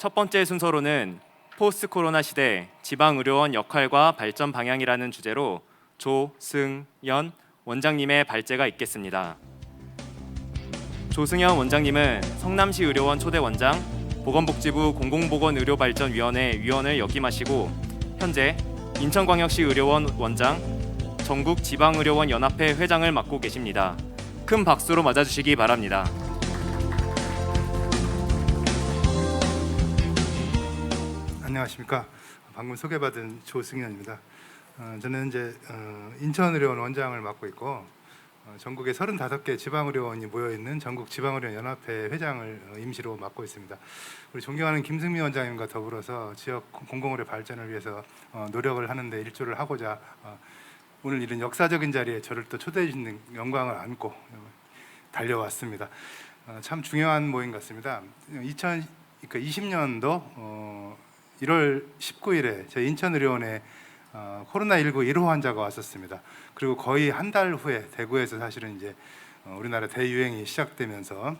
첫 번째 순서로는 포스트 코로나 시대 지방의료원 역할과 발전 방향이라는 주제로 조승연 원장님의 발제가 있겠습니다. 조승연 원장님은 성남시 의료원 초대 원장, 보건복지부 공공보건의료발전위원회 위원을 역임하시고 현재 인천광역시 의료원 원장, 전국지방의료원 연합회 회장을 맡고 계십니다. 큰 박수로 맞아주시기 바랍니다. 안녕하십니까. 방금 소개받은 조승현입니다. 저는 이제 인천의료원 원장을 맡고 있고 전국에 35개 지방의료원이 모여있는 전국지방의료원 연합회 회장을 임시로 맡고 있습니다. 우리 존경하는 김승미 원장님과 더불어서 지역 공공의료 발전을 위해서 노력을 하는데 일조를 하고자 오늘 이런 역사적인 자리에 저를 또 초대해 주신 영광을 안고 달려왔습니다. 참 중요한 모임 같습니다. 2020년도 1월 19일에 제 인천의료원에 코로나19 1호 환자가 왔었습니다. 그리고 거의 한 달 후에 대구에서 사실은 이제 우리나라 대유행이 시작되면서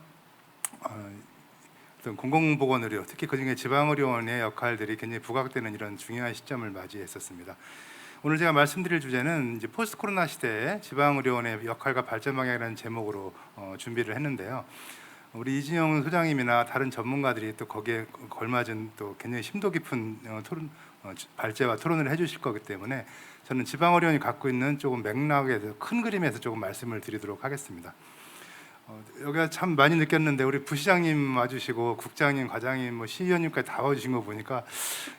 어떤 공공보건의료, 특히 그중에 지방의료원의 역할들이 굉장히 부각되는 이런 중요한 시점을 맞이했었습니다. 오늘 제가 말씀드릴 주제는 이제 포스트 코로나 시대에 지방의료원의 역할과 발전 방향이라는 제목으로 준비를 했는데요. 우리 이진영 소장님이나 다른 전문가들이 또 거기에 걸맞은 또 굉장히 심도 깊은 발제와 토론을 해주실 거기 때문에 저는 지방의료원이 갖고 있는 조금 맥락에 대해서 큰 그림에서 조금 말씀을 드리도록 하겠습니다. 여기가 참 많이 느꼈는데 우리 부시장님 와주시고 국장님, 과장님, 시의원님까지 다 와주신 거 보니까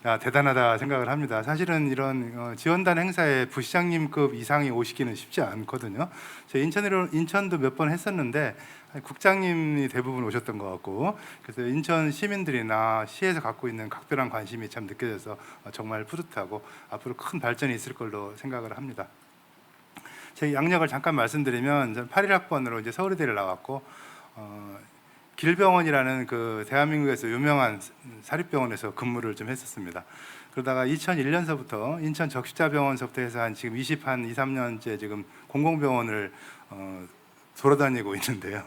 야, 대단하다 생각을 합니다. 사실은 이런 지원단 행사에 부시장님급 이상이 오시기는 쉽지 않거든요. 제가 인천도 몇 번 했었는데 국장님이 대부분 오셨던 것 같고, 그래서 인천 시민들이나 시에서 갖고 있는 각별한 관심이 참 느껴져서 정말 뿌듯하고 앞으로 큰 발전이 있을 걸로 생각을 합니다. 제 양력을 잠깐 말씀드리면 저는 81학번으로 이제 서울의대를 나왔고 길병원이라는 그 대한민국에서 유명한 사립병원에서 근무를 좀 했었습니다. 그러다가 2001년서부터 인천 적십자병원서부터 해서 한 지금 23년째 지금 공공병원을 돌아다니고 있는데요.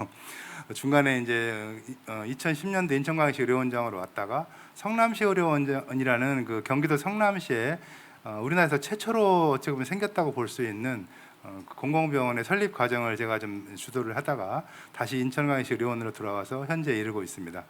중간에 이제 2010년도 인천광역시 의료원장으로 왔다가 성남시 의료원이라는 그 경기도 성남시에 우리나라에서 최초로 어떻게 보면 생겼다고 볼 수 있는 공공병원의 설립 과정을 제가 좀 주도를 하다가 다시 인천광역시 의료원으로 돌아와서 현재 이르고 있습니다.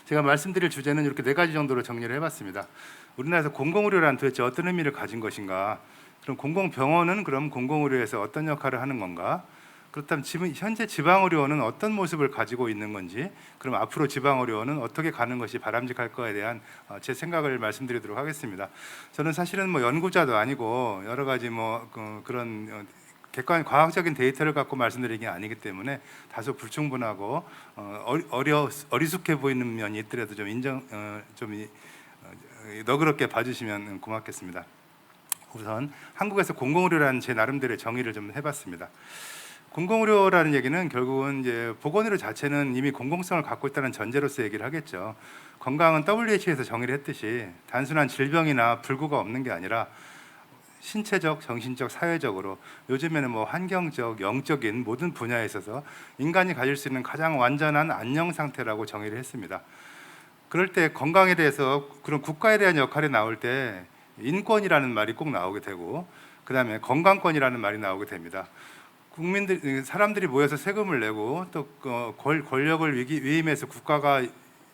제가 말씀드릴 주제는 이렇게 4가지 정도로 정리를 해봤습니다. 우리나라에서 공공의료란 도대체 어떤 의미를 가진 것인가? 그럼 공공병원은 그럼 공공의료에서 어떤 역할을 하는 건가? 그렇다면 지금 현재 지방의료원은 어떤 모습을 가지고 있는 건지, 그럼 앞으로 지방의료원은 어떻게 가는 것이 바람직할 거에 대한 제 생각을 말씀드리도록 하겠습니다. 저는 사실은 연구자도 아니고 여러 가지 그런 객관 과학적인 데이터를 갖고 말씀드리는 게 아니기 때문에 다소 불충분하고 어리숙해 보이는 면이 있더라도 좀 너그럽게 봐주시면 고맙겠습니다. 우선 한국에서 공공의료라는 제 나름대로의 정의를 좀 해봤습니다. 공공의료라는 얘기는 결국은 이제 보건의료 자체는 이미 공공성을 갖고 있다는 전제로서 얘기를 하겠죠. 건강은 WHO에서 정의를 했듯이 단순한 질병이나 불구가 없는 게 아니라 신체적, 정신적, 사회적으로 요즘에는 환경적, 영적인 모든 분야에 있어서 인간이 가질 수 있는 가장 완전한 안녕 상태라고 정의를 했습니다. 그럴 때 건강에 대해서 그런 국가에 대한 역할이 나올 때 인권이라는 말이 꼭 나오게 되고 그 다음에 건강권이라는 말이 나오게 됩니다. 사람들이 모여서 세금을 내고 또 권력을 위임해서 국가가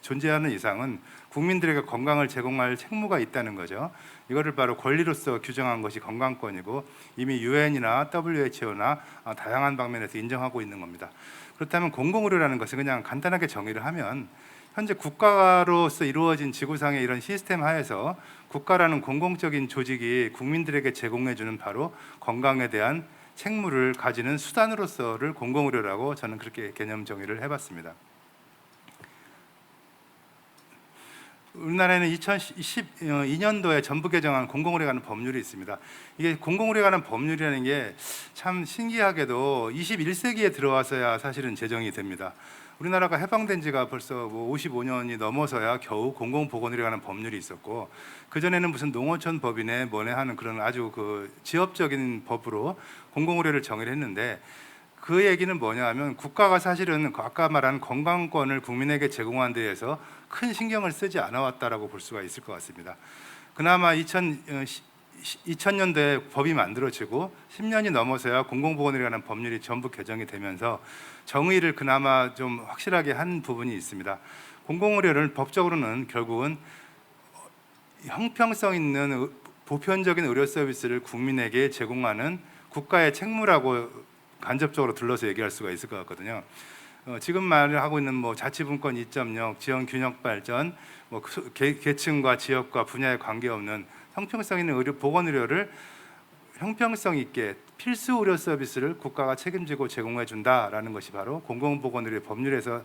존재하는 이상은 국민들에게 건강을 제공할 책무가 있다는 거죠. 이거를 바로 권리로서 규정한 것이 건강권이고 이미 유엔이나 WHO나 다양한 방면에서 인정하고 있는 겁니다. 그렇다면 공공의료라는 것은 그냥 간단하게 정의를 하면 현재 국가로서 이루어진 지구상의 이런 시스템 하에서 국가라는 공공적인 조직이 국민들에게 제공해주는 바로 건강에 대한 책무를 가지는 수단으로서를 공공의료라고 저는 그렇게 개념 정의를 해봤습니다. 우리나라에는 2012년도에 전부 개정한 공공의료에 관한 법률이 있습니다. 이게 공공의료에 관한 법률이라는 게 참 신기하게도 21세기에 들어와서야 사실은 제정이 됩니다. 우리나라가 해방된 지가 벌써 55년이 넘어서야 겨우 공공보건의료에 관한 법률이 있었고 그전에는 무슨 농어촌 법이네 뭐네 하는 그런 아주 그 지엽적인 법으로 공공의료를 정의를 했는데 그 얘기는 뭐냐 하면 국가가 사실은 아까 말한 건강권을 국민에게 제공한 데에서 큰 신경을 쓰지 않아 왔다라고 볼 수가 있을 것 같습니다. 그나마 2000년도에 법이 만들어지고 10년이 넘어서야 공공보건의료라는 법률이 전부 개정이 되면서 정의를 그나마 좀 확실하게 한 부분이 있습니다. 공공의료를 법적으로는 결국은 형평성 있는 보편적인 의료 서비스를 국민에게 제공하는 국가의 책무라고 간접적으로 둘러서 얘기할 수가 있을 것 같거든요. 지금 말하고 있는 뭐 자치분권 2.0, 지원 균형 발전, 뭐 계층과 지역과 분야에 관계없는 형평성 있는 의료 보건 의료를 형평성 있게 필수 의료 서비스를 국가가 책임지고 제공해 준다라는 것이 바로 공공보건의료 법률에서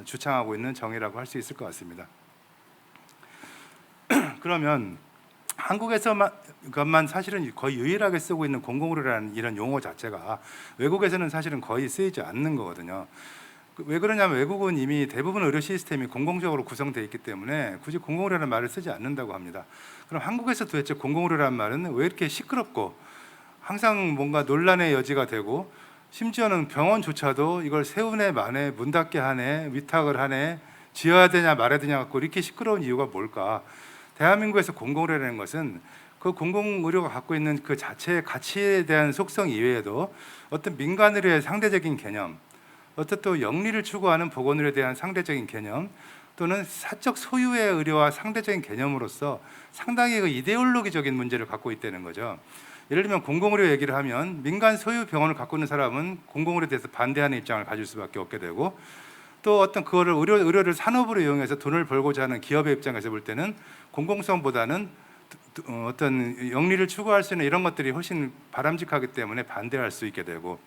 주창하고 있는 정의라고 할 수 있을 것 같습니다. 그러면 한국에서만 사실은 거의 유일하게 쓰고 있는 공공의료라는 이런 용어 자체가 외국에서는 사실은 거의 쓰이지 않는 거거든요. 왜 그러냐면 외국은 이미 대부분 의료 시스템이 공공적으로 구성되어 있기 때문에 굳이 공공의료라는 말을 쓰지 않는다고 합니다. 그럼 한국에서 도대체 공공의료라는 말은 왜 이렇게 시끄럽고 항상 뭔가 논란의 여지가 되고 심지어는 병원조차도 이걸 세우네 마네 문 닫게 하네 위탁을 하네 지어야 되냐 말아야 되냐 갖고 이렇게 시끄러운 이유가 뭘까? 대한민국에서 공공의료라는 것은 그 공공의료가 갖고 있는 그 자체의 가치에 대한 속성 이외에도 어떤 민간의료의 상대적인 개념, 어떤 또 영리를 추구하는 보건의료에 대한 상대적인 개념, 또는 사적 소유의 의료와 상대적인 개념으로서 상당히 그 이데올로기적인 문제를 갖고 있다는 거죠. 예를 들면 공공의료 얘기를 하면 민간 소유 병원을 갖고 있는 사람은 공공의료에 대해서 반대하는 입장을 가질 수밖에 없게 되고, 또 어떤 그거를 의료를 산업으로 이용해서 돈을 벌고자 하는 기업의 입장에서 볼 때는 공공성보다는 어떤 영리를 추구할 수 있는 이런 것들이 훨씬 바람직하기 때문에 반대할 수 있게 되고,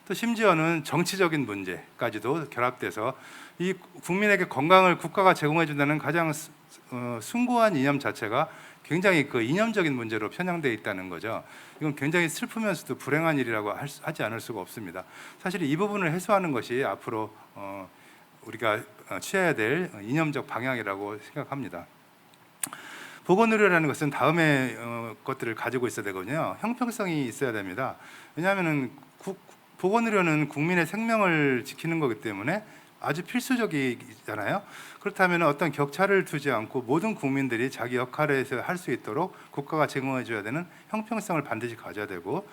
또 심지어는 정치적인 문제까지도 결합돼서 이 국민에게 건강을 국가가 제공해 준다는 가장 숭고한 이념 자체가 굉장히 그 이념적인 문제로 편향되어 있다는 거죠. 이건 굉장히 슬프면서도 불행한 일이라고 하지 않을 수가 없습니다. 사실 이 부분을 해소하는 것이 앞으로 우리가 취해야 될 이념적 방향이라고 생각합니다. 보건의료라는 것은 다음의 것들을 가지고 있어야 되거든요. 형평성이 있어야 됩니다. 왜냐하면 보건의료는 국민의 생명을 지키는 거기 때문에 아주 필수적이잖아요. 그렇다면 어떤 격차를 두지 않고 모든 국민들이 자기 역할에서 할 수 있도록 국가가 제공해 줘야 되는 형평성을 반드시 가져야 되고,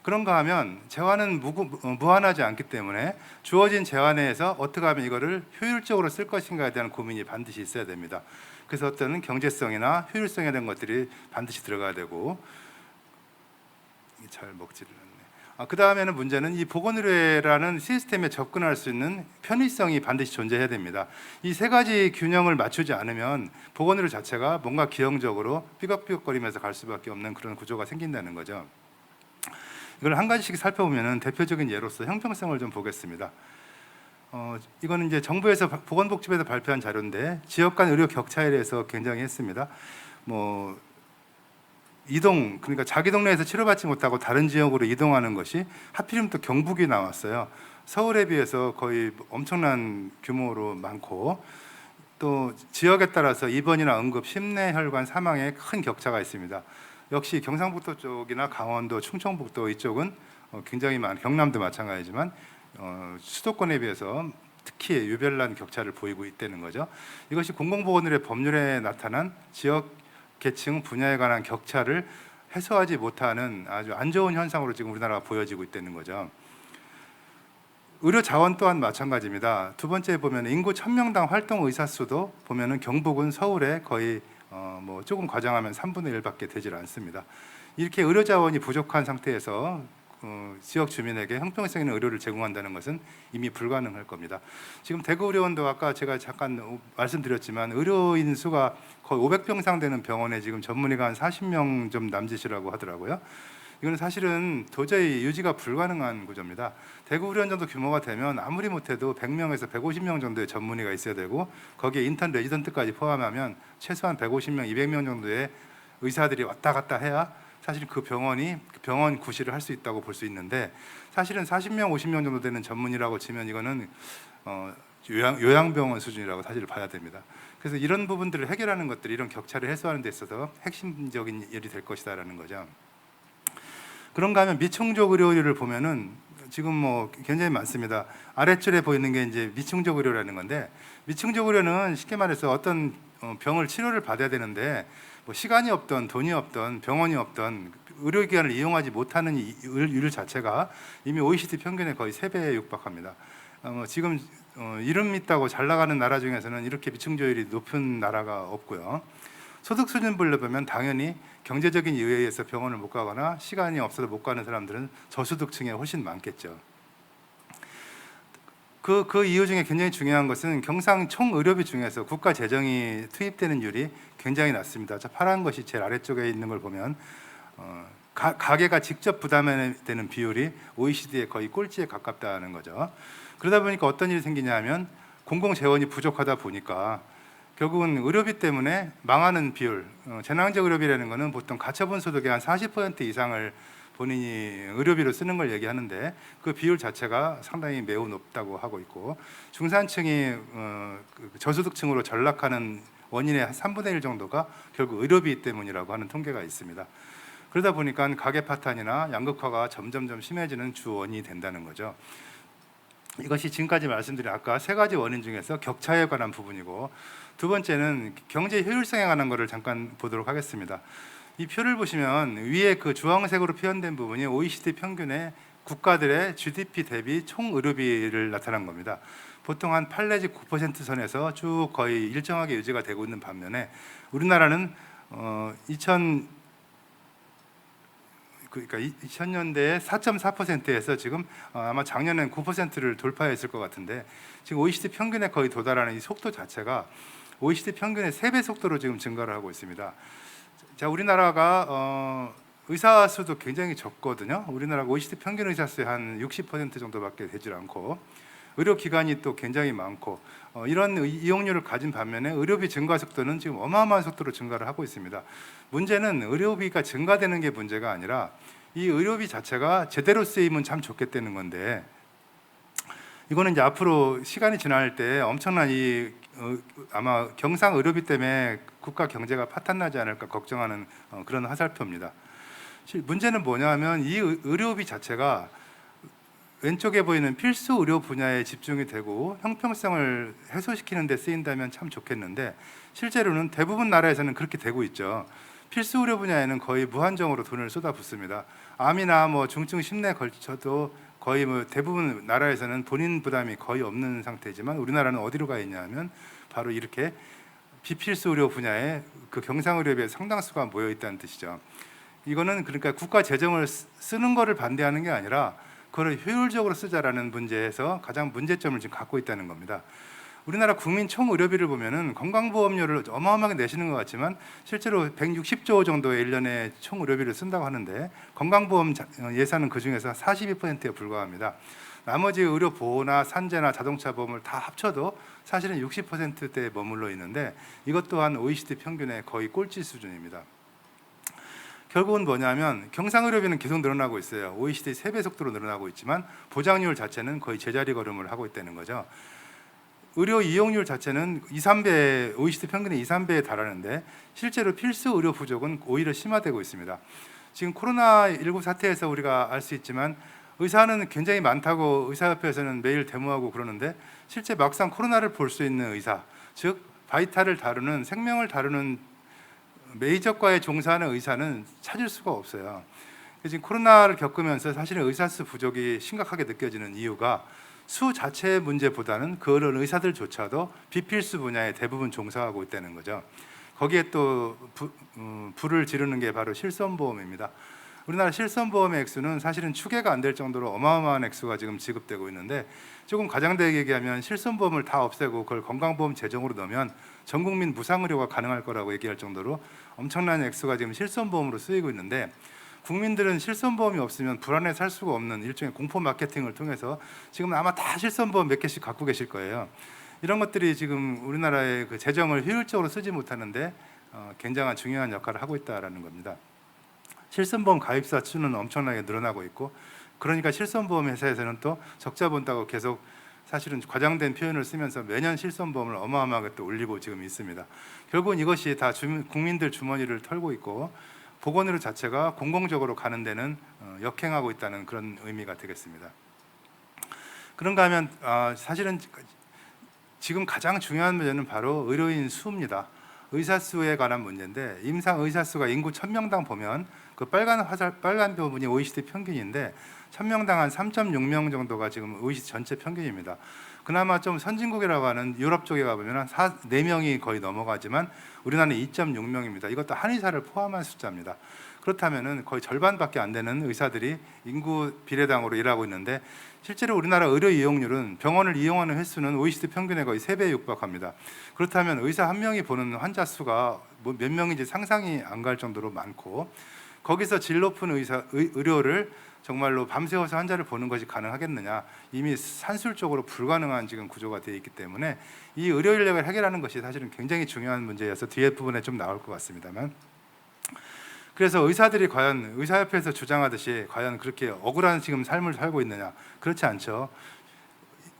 그런가 하면 재원은 무한하지 않기 때문에 주어진 재원 내에서 어떻게 하면 이거를 효율적으로 쓸 것인가에 대한 고민이 반드시 있어야 됩니다. 그래서 어떤 경제성이나 효율성에 대한 것들이 반드시 들어가야 되고, 잘 먹지를 않네. 그 다음에는 문제는 이 보건의료라는 시스템에 접근할 수 있는 편의성이 반드시 존재해야 됩니다. 이 세 가지 균형을 맞추지 않으면 보건의료 자체가 뭔가 기형적으로 삐걱삐걱거리면서 갈 수밖에 없는 그런 구조가 생긴다는 거죠. 이걸 한 가지씩 살펴보면 대표적인 예로서 형평성을 좀 보겠습니다. 이거는 이제 정부에서 보건복지부에서 발표한 자료인데 지역 간 의료 격차에 대해서 굉장히 했습니다. 뭐 이동, 그러니까 자기 동네에서 치료받지 못하고 다른 지역으로 이동하는 것이 하필이면 또 경북이 나왔어요. 서울에 비해서 거의 엄청난 규모로 많고, 또 지역에 따라서 입원이나 응급, 심내혈관 사망에 큰 격차가 있습니다. 역시 경상북도 쪽이나 강원도, 충청북도 이쪽은 굉장히 경남도 마찬가지지만 수도권에 비해서 특히 유별난 격차를 보이고 있다는 거죠. 이것이 공공보건의료 법률에 나타난 지역 계층 분야에 관한 격차를 해소하지 못하는 아주 안 좋은 현상으로 지금 우리나라가 보여지고 있다는 거죠. 의료 자원 또한 마찬가지입니다. 두 번째 보면 인구 1000명당 활동 의사 수도 보면은 경북은 서울에 거의 뭐 조금 과장하면 3분의 1밖에 되질 않습니다. 이렇게 의료 자원이 부족한 상태에서 지역 주민에게 형평성 있는 의료를 제공한다는 것은 이미 불가능할 겁니다. 지금 대구의료원도 아까 제가 잠깐 말씀드렸지만 의료인 수가 거의 500병 이상 되는 병원에 지금 전문의가 한 40명 좀 남짓이라고 하더라고요. 이거는 사실은 도저히 유지가 불가능한 구조입니다. 대구의료원 정도 규모가 되면 아무리 못해도 100명에서 150명 정도의 전문의가 있어야 되고, 거기에 인턴 레지던트까지 포함하면 최소한 150명, 200명 정도의 의사들이 왔다 갔다 해야 사실 그 병원이 병원 구실을 할 수 있다고 볼 수 있는데, 사실은 40명, 50명 정도 되는 전문의라고 치면 이거는 요양병원 수준이라고 사실 봐야 됩니다. 그래서 이런 부분들을 해결하는 것들이 이런 격차를 해소하는 데 있어서 핵심적인 일이 될 것이다라는 거죠. 그런가 하면 미총족 의료를 보면은 지금 뭐 굉장히 많습니다. 아래줄에 보이는 게 이제 미층적 의료라는 건데, 미층적 의료는 쉽게 말해서 어떤 병을 치료를 받아야 되는데 뭐 시간이 없던 돈이 없던 병원이 없던 의료기관을 이용하지 못하는 율 자체가 이미 OECD 평균의 거의 3배에 육박합니다. 지금 이름 있다고 잘 나가는 나라 중에서는 이렇게 미층조율이 높은 나라가 없고요. 소득 수준별로 보면 당연히 경제적인 이유에 의해서 병원을 못 가거나 시간이 없어서 못 가는 사람들은 저소득층에 훨씬 많겠죠. 그 이유 중에 굉장히 중요한 것은 경상 총 의료비 중에서 국가 재정이 투입되는 율이 굉장히 낮습니다. 저 파란 것이 제일 아래쪽에 있는 걸 보면 가계가 직접 부담해야 되는 비율이 OECD의 거의 꼴찌에 가깝다는 거죠. 그러다 보니까 어떤 일이 생기냐 하면 공공 재원이 부족하다 보니까 결국은 의료비 때문에 망하는 비율, 재난적 의료비라는 것은 보통 가처분 소득의 한 40% 이상을 본인이 의료비로 쓰는 걸 얘기하는데 그 비율 자체가 상당히 매우 높다고 하고 있고, 중산층이 저소득층으로 전락하는 원인의 3분의 1 정도가 결국 의료비 때문이라고 하는 통계가 있습니다. 그러다 보니까 가계 파탄이나 양극화가 점점점 심해지는 주 원인이 된다는 거죠. 이것이 지금까지 말씀드린 아까 3가지 원인 중에서 격차에 관한 부분이고, 두 번째는 경제 효율성에 관한 것을 잠깐 보도록 하겠습니다. 이 표를 보시면 위에 그 주황색으로 표현된 부분이 OECD 평균의 국가들의 GDP 대비 총 의료비를 나타난 겁니다. 보통 한 8 내지 9% 선에서 쭉 거의 일정하게 유지가 되고 있는 반면에 우리나라는 2000년대에 4.4%에서 지금 아마 작년엔 9%를 돌파했을 것 같은데, 지금 OECD 평균에 거의 도달하는 이 속도 자체가 OECD 평균의 3배 속도로 지금 증가를 하고 있습니다. 자, 우리나라가 의사 수도 굉장히 적거든요. 우리나라가 OECD 평균 의사 수의 한 60% 정도밖에 되질 않고, 의료기관이 또 굉장히 많고, 이런 이용률을 가진 반면에 의료비 증가 속도는 지금 어마어마한 속도로 증가를 하고 있습니다. 문제는 의료비가 증가되는 게 문제가 아니라 이 의료비 자체가 제대로 쓰이면 참 좋겠다는 건데, 이거는 이제 앞으로 시간이 지날 때 엄청난 아마 경상 의료비 때문에 국가 경제가 파탄나지 않을까 걱정하는 그런 화살표입니다. 문제는 뭐냐 하면 이 의료비 자체가 왼쪽에 보이는 필수 의료 분야에 집중이 되고 형평성을 해소시키는 데 쓰인다면 참 좋겠는데, 실제로는 대부분 나라에서는 그렇게 되고 있죠. 필수 의료 분야에는 거의 무한정으로 돈을 쏟아붓습니다. 암이나 뭐 중증 심내에 걸쳐도 거의 뭐 대부분 나라에서는 본인 부담이 거의 없는 상태지만, 우리나라는 어디로 가 있냐 하면 바로 이렇게 비필수 의료 분야에 그 경상 의료비의 상당수가 모여 있다는 뜻이죠. 이거는 그러니까 국가 재정을 쓰는 거를 반대하는 게 아니라 그걸 효율적으로 쓰자라는 문제에서 가장 문제점을 지금 갖고 있다는 겁니다. 우리나라 국민 총 의료비를 보면은 건강보험료를 어마어마하게 내시는 것 같지만 실제로 160조 정도의 1년에 총 의료비를 쓴다고 하는데, 건강보험 예산은 그 중에서 42%에 불과합니다. 나머지 의료보호나 산재나 자동차 보험을 다 합쳐도 사실은 60%대에 머물러 있는데, 이것 또한 OECD 평균의 거의 꼴찌 수준입니다. 결국은 뭐냐면 경상의료비는 계속 늘어나고 있어요. OECD 3배 속도로 늘어나고 있지만 보장률 자체는 거의 제자리 걸음을 하고 있다는 거죠. 의료 이용률 자체는 2~3배, OECD 평균의 2~3배에 달하는데 실제로 필수 의료 부족은 오히려 심화되고 있습니다. 지금 코로나19 사태에서 우리가 알 수 있지만 의사는 굉장히 많다고 의사협회에서는 매일 데모하고 그러는데, 실제 막상 코로나를 볼 수 있는 의사, 즉 바이탈을 다루는, 생명을 다루는 메이저과에 종사하는 의사는 찾을 수가 없어요. 지금 코로나를 겪으면서 사실은 의사 수 부족이 심각하게 느껴지는 이유가 수 자체의 문제보다는 그런 의사들조차도 비필수 분야에 대부분 종사하고 있다는 거죠. 거기에 또 불을 지르는 게 바로 실손보험입니다. 우리나라 실손보험의 액수는 사실은 추계가 안 될 정도로 어마어마한 액수가 지금 지급되고 있는데, 조금 과장되게 얘기하면 실손보험을 다 없애고 그걸 건강보험 재정으로 넣으면 전 국민 무상의료가 가능할 거라고 얘기할 정도로 엄청난 액수가 지금 실손보험으로 쓰이고 있는데, 국민들은 실손보험이 없으면 불안해 살 수가 없는 일종의 공포 마케팅을 통해서 지금 아마 다 실손보험 몇 개씩 갖고 계실 거예요. 이런 것들이 지금 우리나라의 그 재정을 효율적으로 쓰지 못하는데 굉장한 중요한 역할을 하고 있다라는 겁니다. 실손보험 가입자 수는 엄청나게 늘어나고 있고, 그러니까 실손보험 회사에서는 또 적자 본다고 계속 사실은 과장된 표현을 쓰면서 매년 실손보험을 어마어마하게 또 올리고 지금 있습니다. 결국은 이것이 다 국민들 주머니를 털고 있고, 보건의료 자체가 공공적으로 가는 데는 역행하고 있다는 그런 의미가 되겠습니다. 그런가 하면 사실은 지금 가장 중요한 문제는 바로 의료인 수입니다. 의사 수에 관한 문제인데 임상 의사 수가 인구 1000명당 보면 그 빨간 부분이 OECD 평균인데 1000명당 한 3.6명 정도가 지금 OECD 전체 평균입니다. 그나마 좀 선진국이라고 하는 유럽 쪽에 가보면 한 4명이 거의 넘어가지만 우리나라는 2.6명입니다. 이것도 한의사를 포함한 숫자입니다. 그렇다면은 거의 절반밖에 안 되는 의사들이 인구 비례당으로 일하고 있는데 실제로 우리나라 의료 이용률은 병원을 이용하는 횟수는 OECD 평균에 거의 3배에 육박합니다. 그렇다면 의사 한 명이 보는 환자 수가 뭐 몇 명인지 상상이 안 갈 정도로 많고 거기서 질 높은 의료를 정말로 밤새워서 환자를 보는 것이 가능하겠느냐, 이미 산술적으로 불가능한 지금 구조가 되어 있기 때문에 이 의료 인력을 해결하는 것이 사실은 굉장히 중요한 문제여서 뒤에 부분에 좀 나올 것 같습니다만, 그래서 의사들이 과연 의사협회에서 주장하듯이 과연 그렇게 억울한 지금 삶을 살고 있느냐, 그렇지 않죠.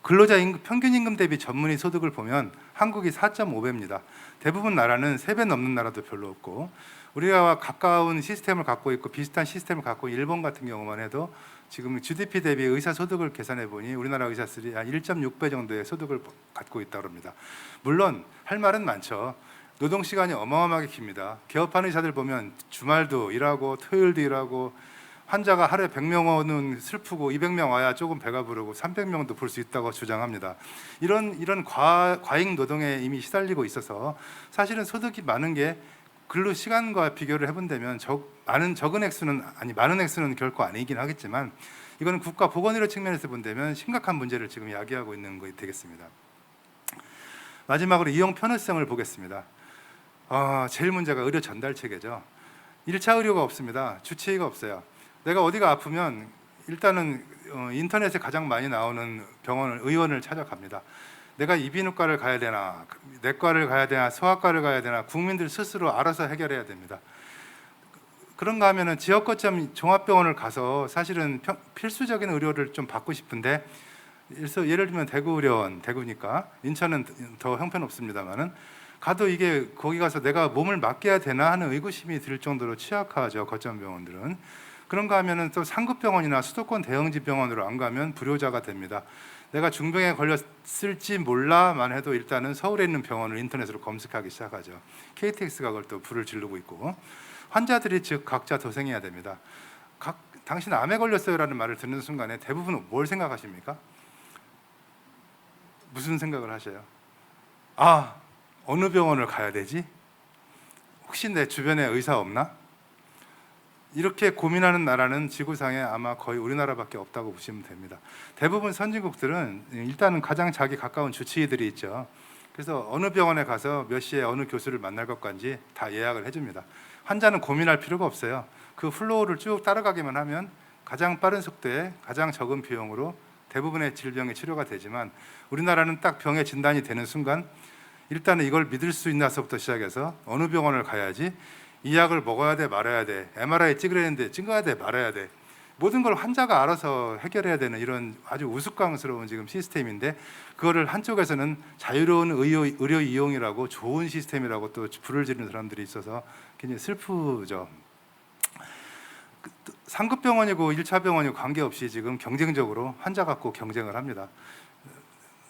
근로자 평균 임금 대비 전문의 소득을 보면 한국이 4.5배입니다. 대부분 나라는 3배 넘는 나라도 별로 없고, 우리가 가까운 시스템을 갖고 있고 비슷한 시스템을 갖고 있는 일본 같은 경우만 해도 지금 GDP 대비 의사 소득을 계산해 보니 우리나라 의사들이 한 1.6배 정도의 소득을 갖고 있다고 합니다. 물론 할 말은 많죠. 노동 시간이 어마어마하게 깁니다. 개업하는 의사들 보면 주말도 일하고 토요일도 일하고, 환자가 하루에 100명 오는 슬프고 200명 와야 조금 배가 부르고 300명도 볼 수 있다고 주장합니다. 이런 과잉 노동에 이미 시달리고 있어서 사실은 소득이 많은 게 근로 시간과 비교를 해본다면 많은 액수는 결코 아니긴 하겠지만, 이거는 국가 보건의료 측면에서 본다면 심각한 문제를 지금 야기하고 있는 것이 되겠습니다. 마지막으로 이용 편의성을 보겠습니다. 제일 문제가 의료 전달 체계죠. 1차 의료가 없습니다. 주치의가 없어요. 내가 어디가 아프면 일단은 인터넷에 가장 많이 나오는 의원을 찾아갑니다. 내가 이비인후과를 가야 되나, 내과를 가야 되나, 소아과를 가야 되나, 국민들 스스로 알아서 해결해야 됩니다. 그런가 하면은 지역 거점 종합병원을 가서 사실은 필수적인 의료를 좀 받고 싶은데, 예를 들면 대구의료원, 대구니까 인천은 더 형편없습니다만은 가도 이게 거기 가서 내가 몸을 맡겨야 되나 하는 의구심이 들 정도로 취약하죠, 거점 병원들은. 그런가 하면은 또 상급병원이나 수도권 대형지 병원으로 안 가면 불효자가 됩니다. 내가 중병에 걸렸을지 몰라만 해도 일단은 서울에 있는 병원을 인터넷으로 검색하기 시작하죠. KTX가 그걸 또 불을 지르고 있고, 환자들이 즉 각자 도생해야 됩니다. 당신 암에 걸렸어요라는 말을 듣는 순간에 대부분 뭘 생각하십니까? 무슨 생각을 하셔요? 어느 병원을 가야 되지? 혹시 내 주변에 의사 없나? 이렇게 고민하는 나라는 지구상에 아마 거의 우리나라밖에 없다고 보시면 됩니다. 대부분 선진국들은 일단은 가장 자기 가까운 주치의들이 있죠. 그래서 어느 병원에 가서 몇 시에 어느 교수를 만날 것까지 다 예약을 해줍니다. 환자는 고민할 필요가 없어요. 그 플로우를 쭉 따라가기만 하면 가장 빠른 속도에 가장 적은 비용으로 대부분의 질병이 치료가 되지만, 우리나라는 딱 병의 진단이 되는 순간 일단은 이걸 믿을 수 있나서부터 시작해서 어느 병원을 가야지, 이 약을 먹어야 돼 말아야 돼, MRI 찍으려는데 찍어야 돼 말아야 돼, 모든 걸 환자가 알아서 해결해야 되는 이런 아주 우스꽝스러운 지금 시스템인데, 그거를 한쪽에서는 자유로운 의료 이용이라고 좋은 시스템이라고 또 불을 지르는 사람들이 있어서 굉장히 슬프죠. 상급 병원이고 1차 병원이고 관계없이 지금 경쟁적으로 환자 갖고 경쟁을 합니다.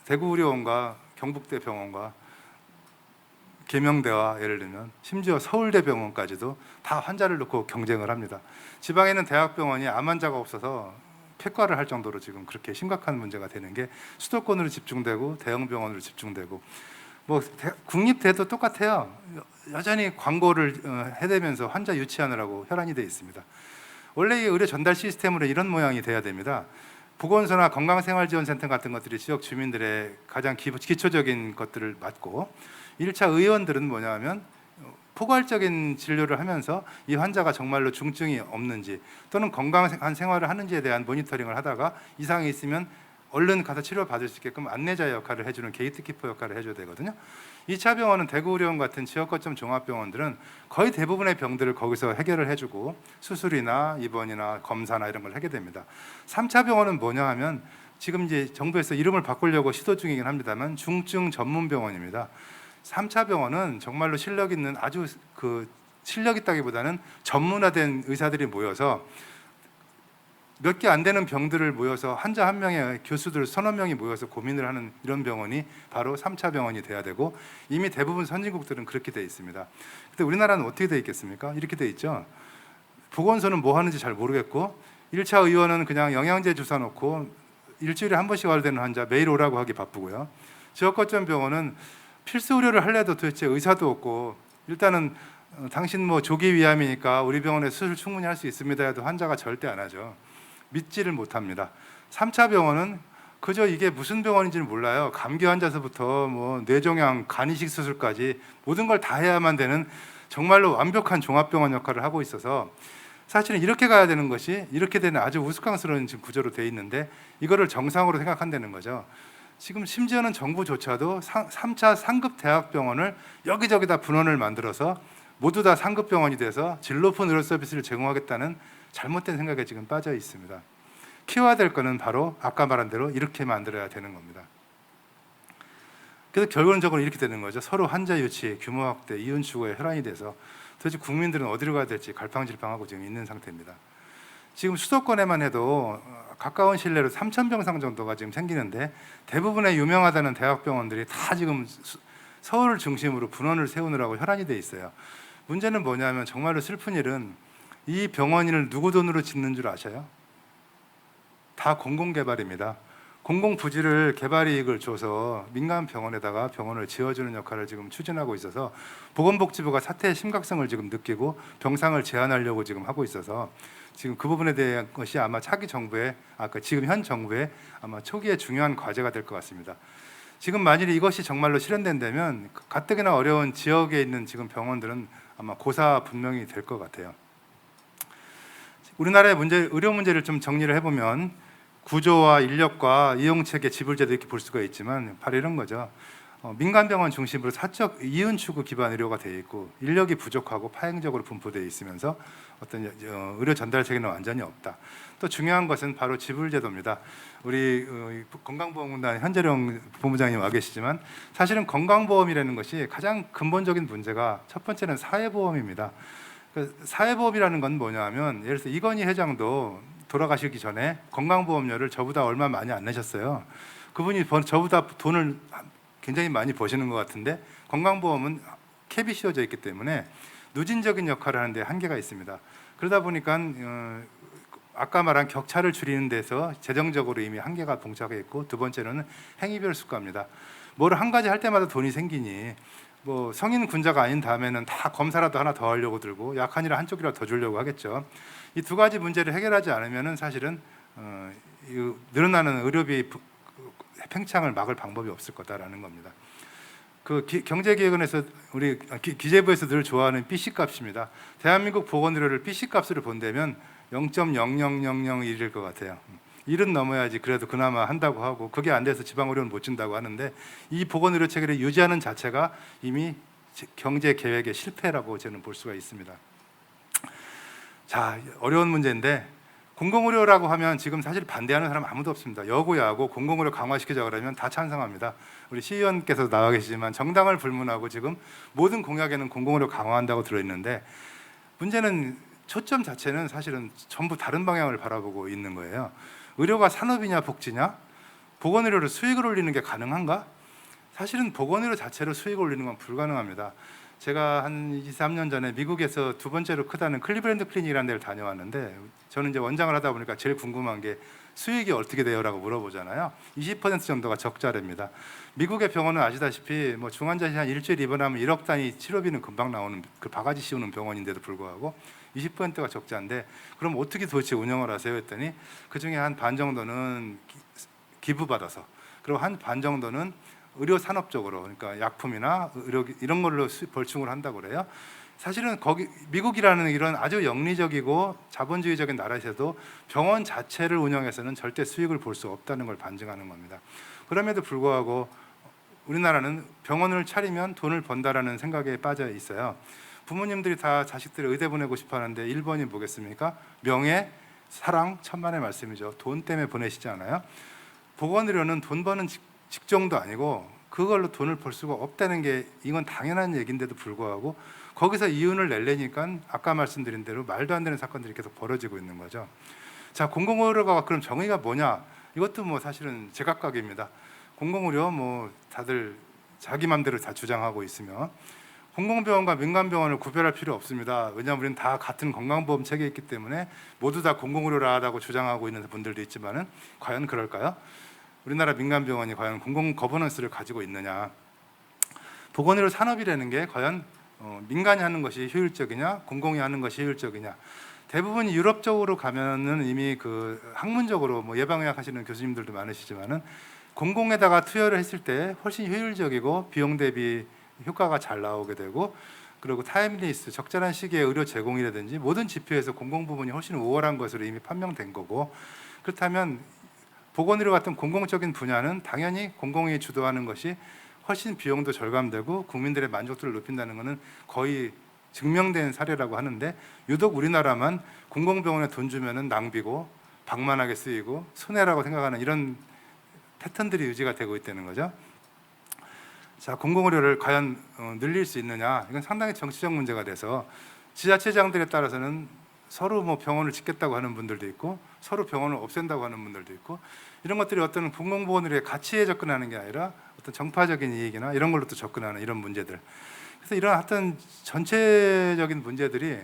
대구의료원과 경북대 병원과 계명대와 예를 들면 심지어 서울대병원까지도 다 환자를 놓고 경쟁을 합니다. 지방에는 대학병원이 암 환자가 없어서 폐과를 할 정도로 지금 그렇게 심각한 문제가 되는 게 수도권으로 집중되고 대형병원으로 집중되고, 국립대도 똑같아요. 여전히 광고를 해대면서 환자 유치하느라고 혈안이 되어 있습니다. 원래 이 의료 전달 시스템으로 이런 모양이 돼야 됩니다. 보건소나 건강생활지원센터 같은 것들이 지역 주민들의 가장 기초적인 것들을 맡고, 1차 의원들은 뭐냐 하면 포괄적인 진료를 하면서 이 환자가 정말로 중증이 없는지 또는 건강한 생활을 하는지에 대한 모니터링을 하다가 이상이 있으면 얼른 가서 치료받을 수 있게끔 안내자 역할을 해주는 게이트키퍼 역할을 해줘야 되거든요. 2차 병원은 대구의료원 같은 지역 거점 종합병원들은 거의 대부분의 병들을 거기서 해결을 해주고 수술이나 입원이나 검사나 이런 걸 하게 됩니다. 3차 병원은 뭐냐 하면 지금 이제 정부에서 이름을 바꾸려고 시도 중이긴 합니다만 중증 전문 병원입니다. 3차 병원은 정말로 실력 있는 아주 실력 있다기보다는 전문화된 의사들이 모여서 몇 개 안 되는 병들을 모여서 환자 한 명에 교수들 서너 명이 모여서 고민을 하는 이런 병원이 바로 3차 병원이 돼야 되고, 이미 대부분 선진국들은 그렇게 돼 있습니다. 근데 우리나라는 어떻게 돼 있겠습니까? 이렇게 돼 있죠. 보건소는 뭐 하는지 잘 모르겠고, 1차 의원은 그냥 영양제 주사 놓고 일주일에 한 번씩 와야 되는 환자 매일 오라고 하기 바쁘고요. 지역 거점 병원은 필수 의료를 할래도 도대체 의사도 없고, 일단은 당신 뭐 조기 위암이니까 우리 병원에 수술 충분히 할 수 있습니다 해도 환자가 절대 안 하죠. 믿지를 못합니다. 3차 병원은 그저 이게 무슨 병원인지는 몰라요. 감기 환자서부터 뭐 뇌종양, 간 이식 수술까지 모든 걸 다 해야만 되는 정말로 완벽한 종합병원 역할을 하고 있어서, 사실은 이렇게 가야 되는 것이 이렇게 되는 아주 우스꽝스러운 지금 구조로 돼 있는데, 이거를 정상으로 생각한다는 거죠. 지금 심지어는 정부조차도 3차 상급 대학병원을 여기저기다 분원을 만들어서 모두 다 상급 병원이 돼서 질 높은 의료 서비스를 제공하겠다는 잘못된 생각에 지금 빠져 있습니다. 키워야 될 거는 바로 아까 말한 대로 이렇게 만들어야 되는 겁니다. 그래서 결론적으로 이렇게 되는 거죠. 서로 환자 유치, 규모 확대, 이윤 추구에 혈안이 돼서 도대체 국민들은 어디로 가야 될지 갈팡질팡하고 지금 있는 상태입니다. 지금 수도권에만 해도 가까운 실내로 3,000병상 정도가 지금 생기는데, 대부분의 유명하다는 대학병원들이 다 지금 서울을 중심으로 분원을 세우느라고 혈안이 돼 있어요. 문제는 뭐냐면, 정말로 슬픈 일은 이 병원을 누구 돈으로 짓는 줄 아셔요? 다 공공개발입니다. 공공부지를 개발 이익을 줘서 민간 병원에다가 병원을 지어주는 역할을 지금 추진하고 있어서, 보건복지부가 사태의 심각성을 지금 느끼고 병상을 제한하려고 지금 하고 있어서, 지금 그 부분에 대한 것이 아마 차기 정부의, 지금 현 정부의 아마 초기에 중요한 과제가 될 것 같습니다. 지금 만일 이것이 정말로 실현된다면 가뜩이나 어려운 지역에 있는 지금 병원들은 아마 고사분명히 될 것 같아요. 우리나라의 의료 문제를 좀 정리를 해보면, 구조와 인력과 이용체계, 지불제도 이렇게 볼 수가 있지만 바로 이런 거죠. 민간 병원 중심으로 사적 이윤 추구 기반 의료가 되어 있고, 인력이 부족하고 파행적으로 분포되어 있으면서 어떤 의료 전달 체계는 완전히 없다. 또 중요한 것은 바로 지불제도입니다. 우리 건강보험공단 현재령 본부장님 와 계시지만, 사실은 건강보험이라는 것이 가장 근본적인 문제가 첫 번째는 사회보험입니다. 사회보험이라는 건 뭐냐 하면, 예를 들어서 이건희 회장도 돌아가시기 전에 건강보험료를 저보다 얼마 많이 안 내셨어요. 그분이 저보다 돈을 굉장히 많이 버시는 것 같은데, 건강보험은 캡이 씌워져 있기 때문에 누진적인 역할을 하는데 한계가 있습니다. 그러다 보니까 아까 말한 격차를 줄이는 데서 재정적으로 이미 한계가 봉착해 있고, 두 번째로는 행위별 수가입니다. 뭐를 한 가지 할 때마다 돈이 생기니, 뭐 성인 군자가 아닌 다음에는 다 검사라도 하나 더 하려고 들고 약한이라 한쪽이라도 더 주려고 하겠죠. 이 두 가지 문제를 해결하지 않으면은 사실은 늘어나는 의료비 팽창을 막을 방법이 없을 거다라는 겁니다. 경제기획원에서 우리 기재부에서 늘 좋아하는 BC 값입니다. 대한민국 보건의료를 BC 값으로 본다면 0.00001일 것 같아요. 1은 넘어야지 그래도 그나마 한다고 하고, 그게 안 돼서 지방의료는 못 준다고 하는데, 이 보건의료 체계를 유지하는 자체가 이미 경제 계획의 실패라고 저는 볼 수가 있습니다. 자, 어려운 문제인데, 공공의료라고 하면 지금 사실 반대하는 사람 아무도 없습니다. 여고야고 공공의료 강화시키자 그러면 다 찬성합니다. 우리 시의원께서 나와 계시지만 정당을 불문하고 지금 모든 공약에는 공공의료 강화한다고 들어있는데, 문제는 초점 자체는 사실은 전부 다른 방향을 바라보고 있는 거예요. 의료가 산업이냐 복지냐? 보건의료를 수익을 올리는 게 가능한가? 사실은 보건의료 자체로 수익을 올리는 건 불가능합니다. 제가 한 2-3년 전에 미국에서 두 번째로 크다는 클리브랜드 클리닉이라는 데를 다녀왔는데, 저는 이제 원장을 하다 보니까 제일 궁금한 게 수익이 어떻게 돼요라고 물어보잖아요. 20% 정도가 적자랍니다. 미국의 병원은 아시다시피 뭐 중환자실 한 일주일 입원하면 1억 단위 치료비는 금방 나오는 그 바가지 씌우는 병원인데도 불구하고 20%가 적자인데, 그럼 어떻게 도대체 운영을 하세요 했더니, 그중에 한 반 정도는 기부받아서, 그리고 한 반 정도는 의료 산업적으로, 그러니까 약품이나 의료 이런 걸로 벌충을 한다고 그래요. 사실은 거기 미국이라는 이런 아주 영리적이고 자본주의적인 나라에서도 병원 자체를 운영해서는 절대 수익을 볼 수 없다는 걸 반증하는 겁니다. 그럼에도 불구하고 우리나라는 병원을 차리면 돈을 번다라는 생각에 빠져 있어요. 부모님들이 다 자식들을 의대 보내고 싶어 하는데 1번이 뭐겠습니까? 명예, 사랑, 천만의 말씀이죠. 돈 때문에 보내시지 않아요? 보건의료는 돈 버는 직종도 아니고 그걸로 돈을 벌 수가 없다는 게, 이건 당연한 얘기인데도 불구하고 거기서 이윤을 내려니까 아까 말씀드린 대로 말도 안 되는 사건들이 계속 벌어지고 있는 거죠. 자, 공공의료가 그럼 정의가 뭐냐? 이것도 뭐 사실은 제각각입니다. 공공의료 뭐 다들 자기 맘대로 다 주장하고 있으며 공공병원과 민간병원을 구별할 필요 없습니다. 왜냐하면 우리는 다 같은 건강보험 체계에 있기 때문에 모두 다 공공의료라고 주장하고 있는 분들도 있지만은 과연 그럴까요? 우리나라 민간병원이 과연 공공 거버넌스를 가지고 있느냐? 보건의료 산업이라는 게 과연 민간이 하는 것이 효율적이냐, 공공이 하는 것이 효율적이냐? 대부분 유럽 쪽으로 가면은 이미 그 학문적으로 뭐 예방의학 하시는 교수님들도 많으시지만은 공공에다가 투여를 했을 때 훨씬 효율적이고 비용 대비 효과가 잘 나오게 되고, 그리고 타임리스 적절한 시기에 의료 제공이라든지 모든 지표에서 공공 부분이 훨씬 우월한 것으로 이미 판명된 거고, 그렇다면 보건의료 같은 공공적인 분야는 당연히 공공이 주도하는 것이 훨씬 비용도 절감되고 국민들의 만족도를 높인다는 것은 거의 증명된 사례라고 하는데, 유독 우리나라만 공공병원에 돈 주면은 낭비고 방만하게 쓰이고 손해라고 생각하는 이런 패턴들이 유지가 되고 있다는 거죠. 자, 공공의료를 과연 늘릴 수 있느냐? 이건 상당히 정치적 문제가 돼서 지자체장들에 따라서는 서로 뭐 병원을 짓겠다고 하는 분들도 있고 서로 병원을 없앤다고 하는 분들도 있고, 이런 것들이 어떤 공공보건의료의 가치에 접근하는 게 아니라 어떤 정파적인 이익이나 이런 걸로 또 접근하는 이런 문제들. 그래서 이런 어떤 전체적인 문제들이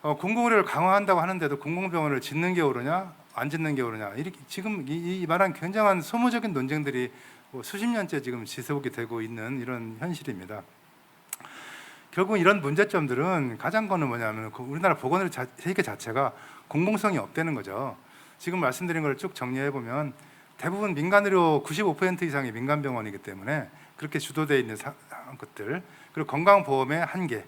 공공의료를 강화한다고 하는데도 공공병원을 짓는 게 옳으냐 안 짓는 게 옳으냐, 이렇게 지금 이 말한 굉장한 소모적인 논쟁들이 수십 년째 지금 지속이 되고 있는 이런 현실입니다. 결국 이런 문제점들은 가장 거는 뭐냐면 우리나라 보건의료 세계 자체가 공공성이 없다는 거죠. 지금 말씀드린 걸 쭉 정리해 보면 대부분 민간의료 95% 이상이 민간병원이기 때문에 그렇게 주도되어 있는 것들, 그리고 건강보험의 한계,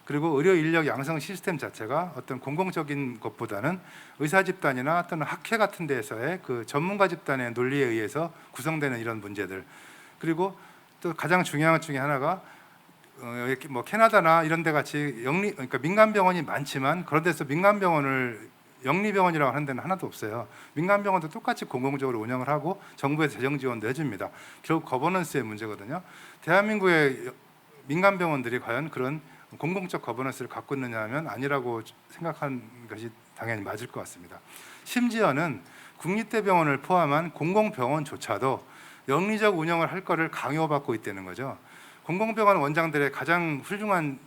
그리고 의료 인력 양성 시스템 자체가 어떤 공공적인 것보다는 의사 집단이나 어떤 학회 같은 데서의 그 전문가 집단의 논리에 의해서 구성되는 이런 문제들, 그리고 또 가장 중요한 것 중에 하나가 뭐 캐나다나 이런 데 같이 그러니까 민간병원이 많지만 그런 데서 민간병원을 영리병원이라고 하는 데는 하나도 없어요. 민간병원도 똑같이 공공적으로 운영을 하고 정부에서 재정 지원도 해줍니다. 결국 거버넌스의 문제거든요. 대한민국의 민간병원들이 과연 그런 공공적 거버넌스를 갖고 있느냐 하면 아니라고 생각하는 것이 당연히 맞을 것 같습니다. 심지어는 국립대병원을 포함한 공공병원조차도 영리적 운영을 할 거를 강요받고 있다는 거죠. 공공병원 원장들의 가장 훌륭한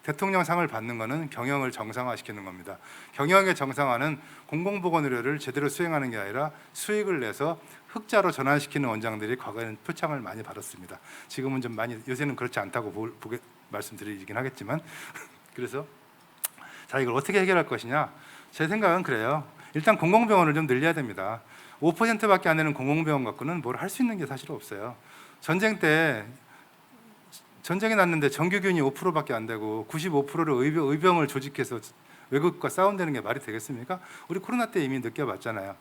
대통령상을 받는 것은 경영을 정상화시키는 겁니다. 경영의 정상화는 공공보건의료를 제대로 수행하는 게 아니라 수익을 내서 흑자로 전환시키는 원장들이 과거에는 표창을 많이 받았습니다. 지금은 좀 많이, 요새는 그렇지 않다고 말씀드리긴 하겠지만 그래서 자, 이걸 어떻게 해결할 것이냐? 제 생각은 그래요. 일단 공공병원을 좀 늘려야 됩니다. 5%밖에 안 되는 공공병원 갖고는 뭘 할 수 있는 게 사실 없어요. 전쟁 때 전쟁이 났는데 정규균이 5%밖에 안 되고 95%를 의병을 조직해서 외국과 싸운다는 게 말이 되겠습니까? 우리 코로나 때 이미 느껴봤잖아요.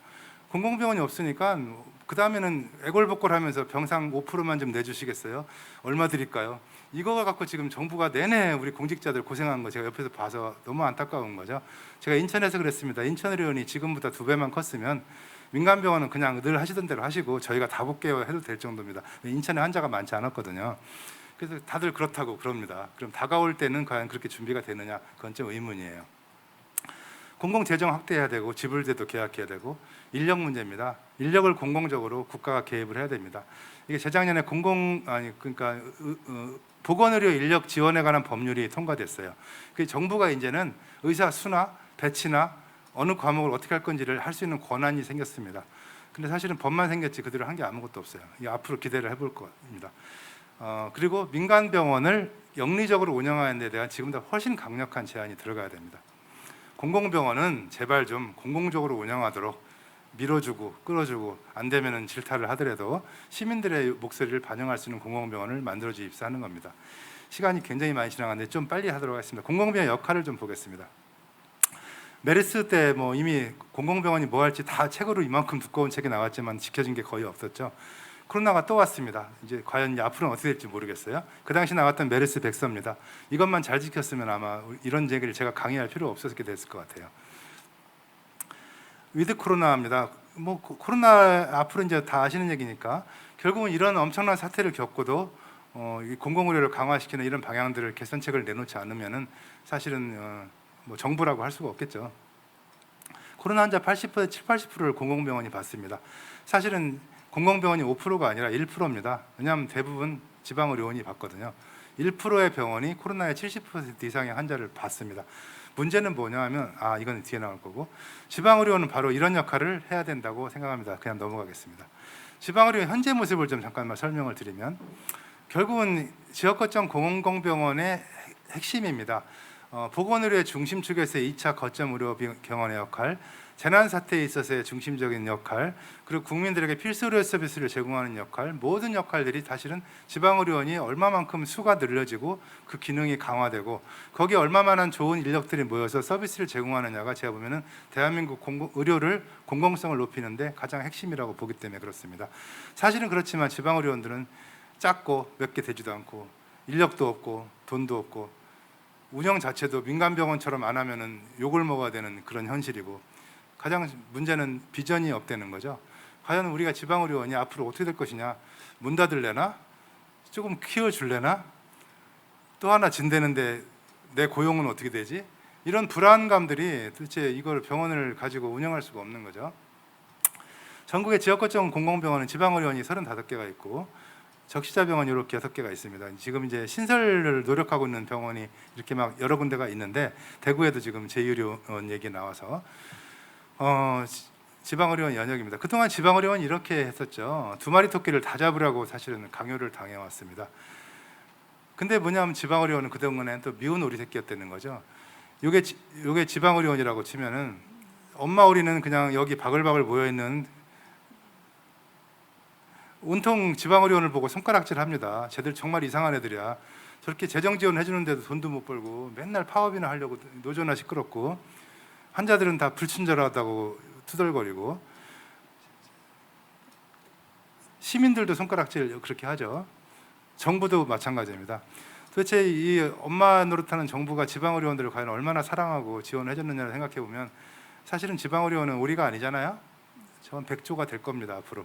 공공병원이 없으니까 그 다음에는 애골복골하면서 병상 5%만 좀 내주시겠어요? 얼마 드릴까요? 이거 갖고 지금 정부가 내내 우리 공직자들 고생한 거 제가 옆에서 봐서 너무 안타까운 거죠. 제가 인천에서 그랬습니다. 인천의료원이 지금보다 2배만 컸으면 민간병원은 그냥 늘 하시던 대로 하시고 저희가 다 볼게요 해도 될 정도입니다. 인천에 환자가 많지 않았거든요. 그래서 다들 그렇다고 그럽니다. 그럼 다가올 때는 과연 그렇게 준비가 되느냐? 그건 좀 의문이에요. 공공재정 확대해야 되고 지불제도 계약해야 되고 인력 문제입니다. 인력을 공공적으로 국가가 개입을 해야 됩니다. 이게 재작년에 보건의료 인력 지원에 관한 법률이 통과됐어요. 그 정부가 이제는 의사 수나 배치나 어느 과목을 어떻게 할 건지를 할 수 있는 권한이 생겼습니다. 근데 사실은 법만 생겼지 그대로 한 게 아무것도 없어요. 이 앞으로 기대를 해볼 겁니다. 그리고 민간병원을 영리적으로 운영하는 데 대한 지금보다 훨씬 강력한 제한이 들어가야 됩니다. 공공병원은 제발 좀 공공적으로 운영하도록 밀어주고 끌어주고 안 되면은 질타를 하더라도 시민들의 목소리를 반영할 수 있는 공공병원을 만들어 주십사 하는 겁니다. 시간이 굉장히 많이 지나갔는데 좀 빨리 하도록 하겠습니다. 공공병원 역할을 좀 보겠습니다. 메르스 때 뭐 이미 공공병원이 뭐 할지 다 책으로 이만큼 두꺼운 책이 나왔지만 지켜진 게 거의 없었죠. 코로나가 또 왔습니다. 이제 과연 앞으로는 어떻게 될지 모르겠어요. 그 당시 나왔던 메르스 백서입니다. 이것만 잘 지켰으면 아마 이런 얘기를 제가 강의할 필요 없었게 됐을 것 같아요. 위드 코로나입니다. 뭐 코로나 앞으로 이제 다 아시는 얘기니까 결국은 이런 엄청난 사태를 겪고도 공공의료를 강화시키는 이런 방향들을 개선책을 내놓지 않으면은 사실은 뭐 정부라고 할 수가 없겠죠. 코로나 환자 80%, 7, 80%를 공공병원이 받습니다. 사실은 공공병원이 5%가 아니라 1%입니다. 왜냐하면 대부분 지방의료원이 받거든요. 1%의 병원이 코로나의 70% 이상의 환자를 받습니다. 문제는 뭐냐 하면 이건 뒤에 나올 거고, 지방의료원은 바로 이런 역할을 해야 된다고 생각합니다. 그냥 넘어가겠습니다. 지방의료원 현재 모습을 좀 잠깐만 설명을 드리면, 결국은 지역 거점 공공병원의 핵심입니다. 보건의료의 중심축에서의 2차 거점 의료 병원의 역할, 재난사태에 있어서의 중심적인 역할, 그리고 국민들에게 필수 의료 서비스를 제공하는 역할, 모든 역할들이 사실은 지방의료원이 얼마만큼 수가 늘려지고 그 기능이 강화되고 거기에 얼마만한 좋은 인력들이 모여서 서비스를 제공하느냐가 제가 보면은 대한민국 의료를 공공성을 높이는데 가장 핵심이라고 보기 때문에 그렇습니다. 사실은 그렇지만 지방의료원들은 작고 몇 개 되지도 않고 인력도 없고 돈도 없고 운영 자체도 민간병원처럼 안 하면은 욕을 먹어야 되는 그런 현실이고, 가장 문제는 비전이 없다는 거죠. 과연 우리가 지방의료원이 앞으로 어떻게 될 것이냐, 문 닫을래나, 조금 키워줄래나, 또 하나 진대는데 내 고용은 어떻게 되지, 이런 불안감들이 도대체 이걸 병원을 가지고 운영할 수가 없는 거죠. 전국의 지역 거점 공공병원은 지방의료원이 35개가 있고 적시자병원이 이렇게 6개가 있습니다. 지금 이제 신설을 노력하고 있는 병원이 이렇게 막 여러 군데가 있는데, 대구에도 지금 제2의료원 얘기 나와서 지방의료원 연역입니다. 그동안 지방의료원이 이렇게 했었죠. 2마리 토끼를 다 잡으라고 사실은 강요를 당해왔습니다. 근데 뭐냐면 지방의료원은 그동안에 또 미운 오리 새끼였다는 거죠. 요게 지방의료원이라고 치면은 엄마 오리는 그냥 여기 바글바글 모여있는 온통 지방의료원을 보고 손가락질합니다. 쟤들 정말 이상한 애들이야. 저렇게 재정 지원 해주는데도 돈도 못 벌고 맨날 파업이나 하려고 노조나 시끄럽고, 환자들은 다 불친절하다고 투덜거리고, 시민들도 손가락질 그렇게 하죠. 정부도 마찬가지입니다. 도대체 이 엄마 노릇하는 정부가 지방의료원들을 과연 얼마나 사랑하고 지원을 해줬느냐를 생각해 보면, 사실은 지방의료원은 오리가 아니잖아요. 전 100조가 될 겁니다. 앞으로.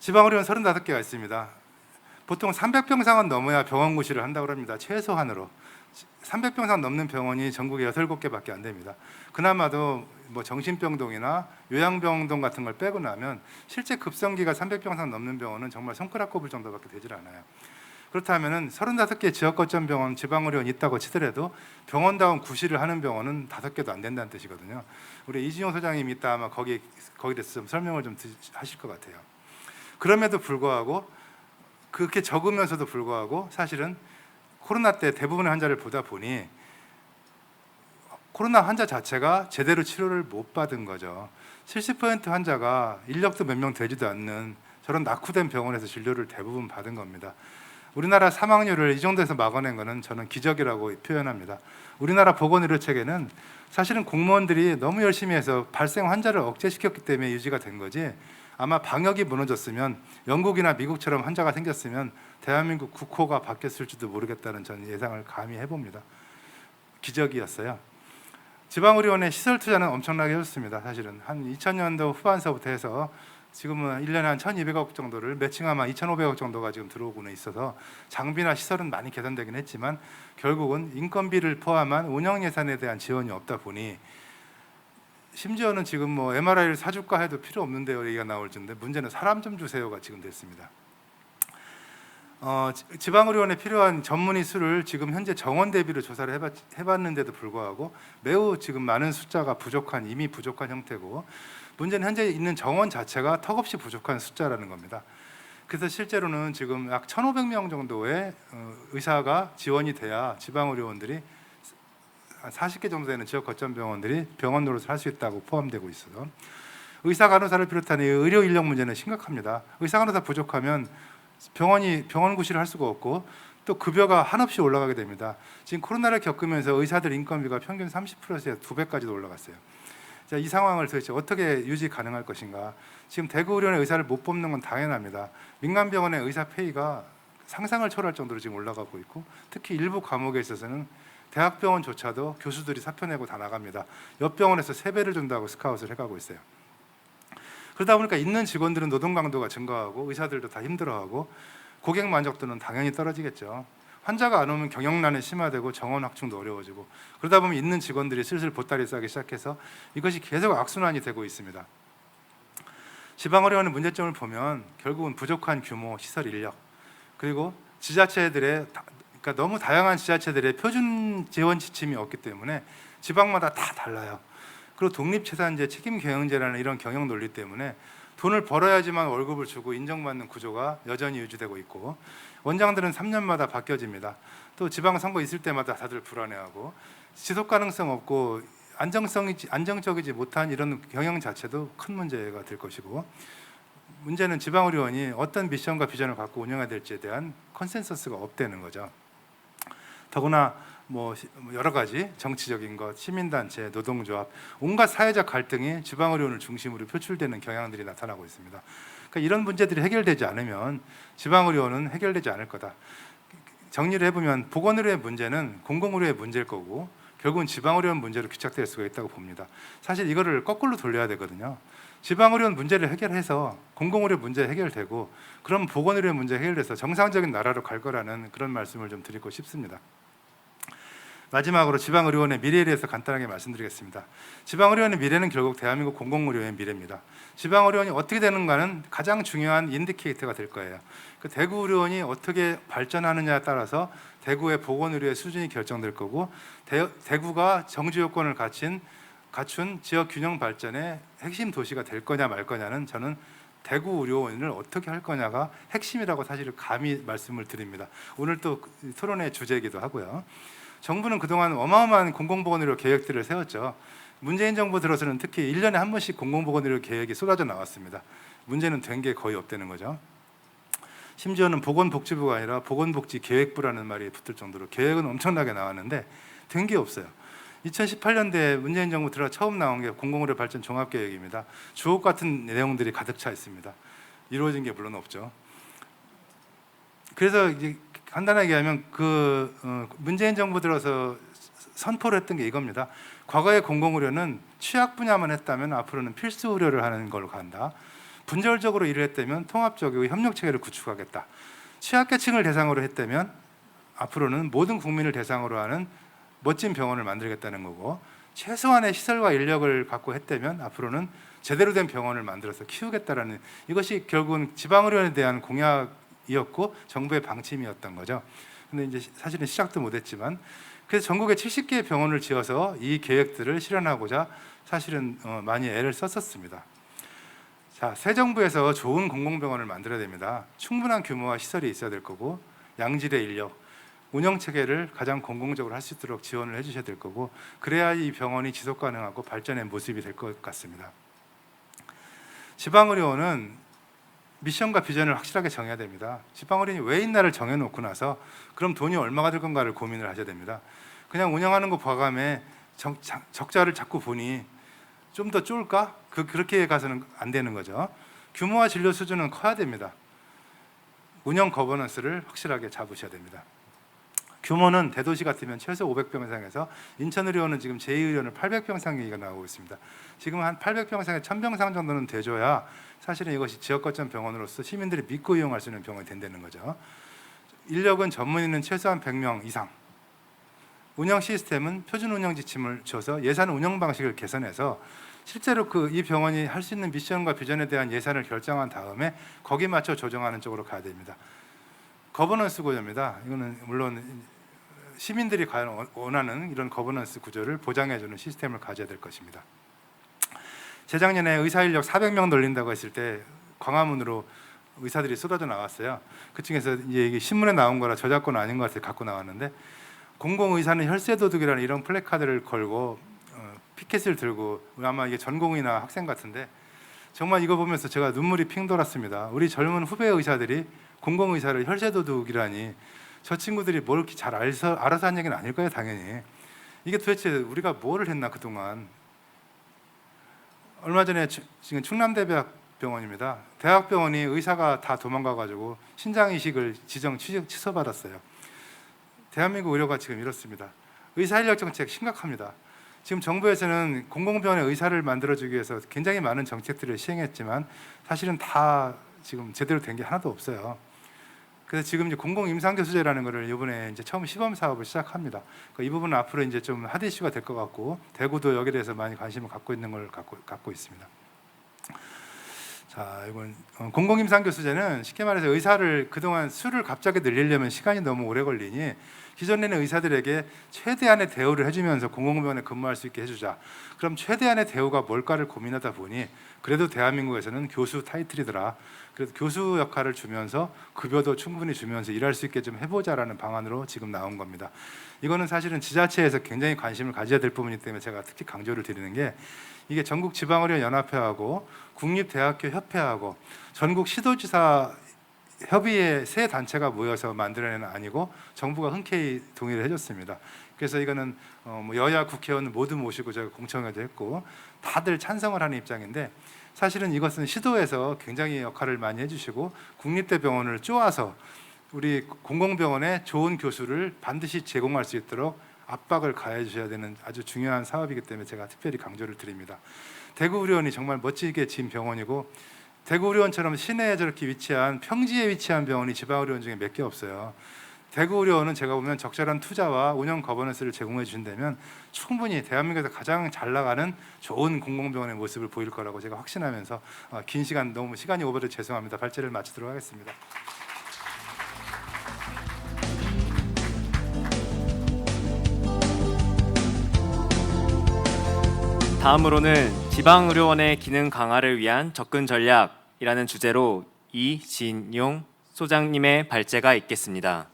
지방의료원 35개가 있습니다. 보통 300병상은 넘어야 병원 구실을 한다고 합니다. 최소한으로. 300병상 넘는 병원이 전국에 6, 7개밖에 안 됩니다. 그나마도 뭐 정신병동이나 요양병동 같은 걸 빼고 나면 실제 급성기가 300병상 넘는 병원은 정말 손가락 꼽을 정도밖에 되질 않아요. 그렇다면은 35개 지역 거점 병원 지방의료원이 있다고 치더라도 병원다운 구실을 하는 병원은 5개도 안 된다는 뜻이거든요. 우리 이진용 소장님 이따 아마 거기에 대해서 좀 설명을 좀 하실 것 같아요. 그럼에도 불구하고, 그렇게 적으면서도 불구하고 사실은 코로나 때 대부분의 환자를 보다 보니 코로나 환자 자체가 제대로 치료를 못 받은 거죠. 70% 환자가 인력도 몇 명 되지도 않는 저런 낙후된 병원에서 진료를 대부분 받은 겁니다. 우리나라 사망률을 이 정도에서 막아낸 것은 저는 기적이라고 표현합니다. 우리나라 보건의료 체계는 사실은 공무원들이 너무 열심히 해서 발생 환자를 억제시켰기 때문에 유지가 된 거지, 아마 방역이 무너졌으면 영국이나 미국처럼 환자가 생겼으면 대한민국 국호가 바뀌었을지도 모르겠다는 전 예상을 감히 해봅니다. 기적이었어요. 지방의료원의 시설 투자는 엄청나게 해줬습니다. 사실은 한 2000년도 후반서부터 해서 지금은 1년에 한 1200억 정도를, 매칭하면 2500억 정도가 지금 들어오고는 있어서 장비나 시설은 많이 개선되긴 했지만 결국은 인건비를 포함한 운영 예산에 대한 지원이 없다 보니, 심지어는 지금 뭐 MRI를 사줄까 해도 필요 없는데요 얘기가 나올 텐데, 문제는 사람 좀 주세요가 지금 됐습니다. 지방의료원에 필요한 전문의 수를 지금 현재 정원 대비로 조사를 해봤는데도 불구하고 매우 지금 많은 숫자가 이미 부족한 형태고, 문제는 현재 있는 정원 자체가 턱없이 부족한 숫자라는 겁니다. 그래서 실제로는 지금 약 1,500명 정도의 의사가 지원이 돼야 지방의료원들이 40개 정도 되는 지역 거점 병원들이 병원 노릇을 할 수 있다고 포함되고 있어서, 의사 간호사를 비롯한 의료 인력 문제는 심각합니다. 의사 간호사 부족하면 병원 구실을 할 수가 없고, 또 급여가 한없이 올라가게 됩니다. 지금 코로나를 겪으면서 의사들 인건비가 평균 30%에서 2배까지도 올라갔어요. 자, 이 상황을 도대체 어떻게 유지 가능할 것인가? 지금 대구 의료원의 의사를 못 뽑는 건 당연합니다. 민간 병원의 의사 페이가 상상을 초월할 정도로 지금 올라가고 있고, 특히 일부 과목에 있어서는 대학병원조차도 교수들이 사표 내고 다 나갑니다. 옆 병원에서 3배를 준다고 스카웃을 해가고 있어요. 그러다 보니까 있는 직원들은 노동 강도가 증가하고 의사들도 다 힘들어하고 고객 만족도는 당연히 떨어지겠죠. 환자가 안 오면 경영난이 심화되고 정원 확충도 어려워지고 그러다 보면 있는 직원들이 슬슬 보따리 싸기 시작해서 이것이 계속 악순환이 되고 있습니다. 지방의료원의 문제점을 보면 결국은 부족한 규모, 시설 인력 그리고 지자체들의 그러니까 너무 다양한 지자체들의 표준 지원 지침이 없기 때문에 지방마다 다 달라요. 그리고 독립재산제, 책임경영제라는 이런 경영 논리 때문에 돈을 벌어야지만 월급을 주고 인정받는 구조가 여전히 유지되고 있고 원장들은 3년마다 바뀌어집니다. 또 지방선거 있을 때마다 다들 불안해하고 지속 가능성 없고 안정적이지 못한 이런 경영 자체도 큰 문제가 될 것이고 문제는 지방의료원이 어떤 미션과 비전을 갖고 운영해야 될지에 대한 컨센서스가 없다는 거죠. 더구나 뭐 여러 가지 정치적인 것, 시민단체, 노동조합, 온갖 사회적 갈등이 지방의료원을 중심으로 표출되는 경향들이 나타나고 있습니다. 그러니까 이런 문제들이 해결되지 않으면 지방의료원은 해결되지 않을 거다. 정리를 해보면 보건의료의 문제는 공공의료의 문제일 거고 결국은 지방의료원 문제로 귀착될 수가 있다고 봅니다. 사실 이거를 거꾸로 돌려야 되거든요. 지방의료원 문제를 해결해서 공공의료 문제 해결되고 그럼 보건의료 문제 해결돼서 정상적인 나라로 갈 거라는 그런 말씀을 좀 드리고 싶습니다. 마지막으로 지방의료원의 미래에 대해서 간단하게 말씀드리겠습니다. 지방의료원의 미래는 결국 대한민국 공공의료의 미래입니다. 지방의료원이 어떻게 되는가는 가장 중요한 인디케이터가 될 거예요. 그 대구의료원이 어떻게 발전하느냐에 따라서 대구의 보건의료의 수준이 결정될 거고 대구가 정주 요건을 갖춘 지역 균형 발전의 핵심 도시가 될 거냐 말 거냐는 저는 대구 의료원을 어떻게 할 거냐가 핵심이라고 사실 감히 말씀을 드립니다. 오늘 또 토론의 주제이기도 하고요. 정부는 그동안 어마어마한 공공보건의료 계획들을 세웠죠. 문재인 정부 들어서는 특히 1년에 한 번씩 공공보건의료 계획이 쏟아져 나왔습니다. 문제는 된 게 거의 없다는 거죠. 심지어는 보건복지부가 아니라 보건복지계획부라는 말이 붙을 정도로 계획은 엄청나게 나왔는데 된 게 없어요. 2018년도에 문재인 정부 들어 처음 나온 게 공공의료 발전 종합계획입니다. 주옥 같은 내용들이 가득 차 있습니다. 이루어진 게 물론 없죠. 그래서 이제 간단하게 얘기하면 문재인 정부 들어서 선포를 했던 게 이겁니다. 과거의 공공의료는 취약 분야만 했다면 앞으로는 필수 의료를 하는 걸로 간다. 분절적으로 일을 했다면 통합적이고 협력 체계를 구축하겠다. 취약계층을 대상으로 했다면 앞으로는 모든 국민을 대상으로 하는 멋진 병원을 만들겠다는 거고 최소한의 시설과 인력을 갖고 했다면 앞으로는 제대로 된 병원을 만들어서 키우겠다라는 이것이 결국은 지방의료원에 대한 공약이었고 정부의 방침이었던 거죠. 근데 이제 사실은 시작도 못했지만 그래서 전국에 70개의 병원을 지어서 이 계획들을 실현하고자 사실은 많이 애를 썼었습니다. 자, 새 정부에서 좋은 공공병원을 만들어야 됩니다. 충분한 규모와 시설이 있어야 될 거고 양질의 인력, 운영 체계를 가장 공공적으로 할 수 있도록 지원을 해주셔야 될 거고 그래야 이 병원이 지속 가능하고 발전의 모습이 될 것 같습니다. 지방의료원은 미션과 비전을 확실하게 정해야 됩니다. 지방의료원이 왜 있나를 정해놓고 나서 그럼 돈이 얼마가 들 건가를 고민을 하셔야 됩니다. 그냥 운영하는 거 봐감에 적자를 자꾸 보니 좀 더 쫄까? 그렇게 가서는 안 되는 거죠. 규모와 진료 수준은 커야 됩니다. 운영 거버넌스를 확실하게 잡으셔야 됩니다. 규모는 대도시 같으면 최소 500병 이상에서 인천의료원은 지금 제2의료원을 800병상 얘기가 나오고 있습니다. 지금 한 800병상에 1000병상 정도는 돼줘야 사실은 이것이 지역 거점 병원으로서 시민들이 믿고 이용할 수 있는 병원이 된다는 거죠. 인력은 전문의는 최소한 100명 이상. 운영 시스템은 표준 운영 지침을 줘서 예산 운영 방식을 개선해서 실제로 이 병원이 할 수 있는 미션과 비전에 대한 예산을 결정한 다음에 거기에 맞춰 조정하는 쪽으로 가야 됩니다. 거버넌스 구조입니다. 이거는 물론 시민들이 과연 원하는 이런 거버넌스 구조를 보장해주는 시스템을 가져야 될 것입니다. 재작년에 의사 인력 400명 늘린다고 했을 때 광화문으로 의사들이 쏟아져 나왔어요. 그 중에서 이제 이게 신문에 나온 거라 저작권 아닌 것 같아서 갖고 나왔는데 공공의사는 혈세도둑이라는 이런 플래카드를 걸고 피켓을 들고 아마 이게 전공의나 학생 같은데 정말 이거 보면서 제가 눈물이 핑 돌았습니다. 우리 젊은 후배 의사들이 공공의사를 혈세도둑이라니 저 친구들이 뭘 이렇게 잘 알아서 한 얘기는 아닐 거예요, 당연히. 이게 도대체 우리가 뭐를 했나 그동안. 얼마 전에 지금 충남대병원입니다. 대학병원이 의사가 다 도망가가지고 신장이식을 지정 취소받았어요. 대한민국 의료가 지금 이렇습니다. 의사 인력 정책 심각합니다. 지금 정부에서는 공공병원의 의사를 만들어주기 위해서 굉장히 많은 정책들을 시행했지만 사실은 다 지금 제대로 된 게 하나도 없어요. 그래서 지금 이제 공공임상교수제라는 거를 이번에 이제 처음 시범 사업을 시작합니다. 이 부분은 앞으로 이제 좀 핫 이슈가 될 것 같고 대구도 여기에 대해서 많이 관심을 갖고 있는 걸 갖고 있습니다. 자, 이건 공공임상교수제는 쉽게 말해서 의사를 그동안 수를 갑자기 늘리려면 시간이 너무 오래 걸리니 기존에는 의사들에게 최대한의 대우를 해주면서 공공병원에 근무할 수 있게 해주자. 그럼 최대한의 대우가 뭘까를 고민하다 보니 그래도 대한민국에서는 교수 타이틀이더라. 그래서 교수 역할을 주면서 급여도 충분히 주면서 일할 수 있게 좀 해보자라는 방안으로 지금 나온 겁니다. 이거는 사실은 지자체에서 굉장히 관심을 가져야 될 부분이기 때문에 제가 특히 강조를 드리는 게 이게 전국 지방의료 연합회하고 국립대학교 협회하고 전국 시도지사 협의회 세 단체가 모여서 만들어내는 아니고 정부가 흔쾌히 동의를 해줬습니다. 그래서 이거는 뭐 여야 국회의원 모두 모시고 제가 공청회도 했고 다들 찬성을 하는 입장인데 사실은 이것은 시도에서 굉장히 역할을 많이 해주시고 국립대병원을 쪼아서 우리 공공병원에 좋은 교수를 반드시 제공할 수 있도록 압박을 가해 주셔야 되는 아주 중요한 사업이기 때문에 제가 특별히 강조를 드립니다. 대구의료원이 정말 멋지게 지은 병원이고 대구의료원처럼 시내에 저렇게 위치한 평지에 위치한 병원이 지방의료원 중에 몇 개 없어요. 대구의료원은 제가 보면 적절한 투자와 운영 거버넌스를 제공해 주신다면 충분히 대한민국에서 가장 잘 나가는 좋은 공공병원의 모습을 보일 거라고 제가 확신하면서 긴 시간 너무 시간이 오버돼 죄송합니다. 발제를 마치도록 하겠습니다. 다음으로는 지방의료원의 기능 강화를 위한 접근 전략이라는 주제로 이진용 소장님의 발제가 있겠습니다.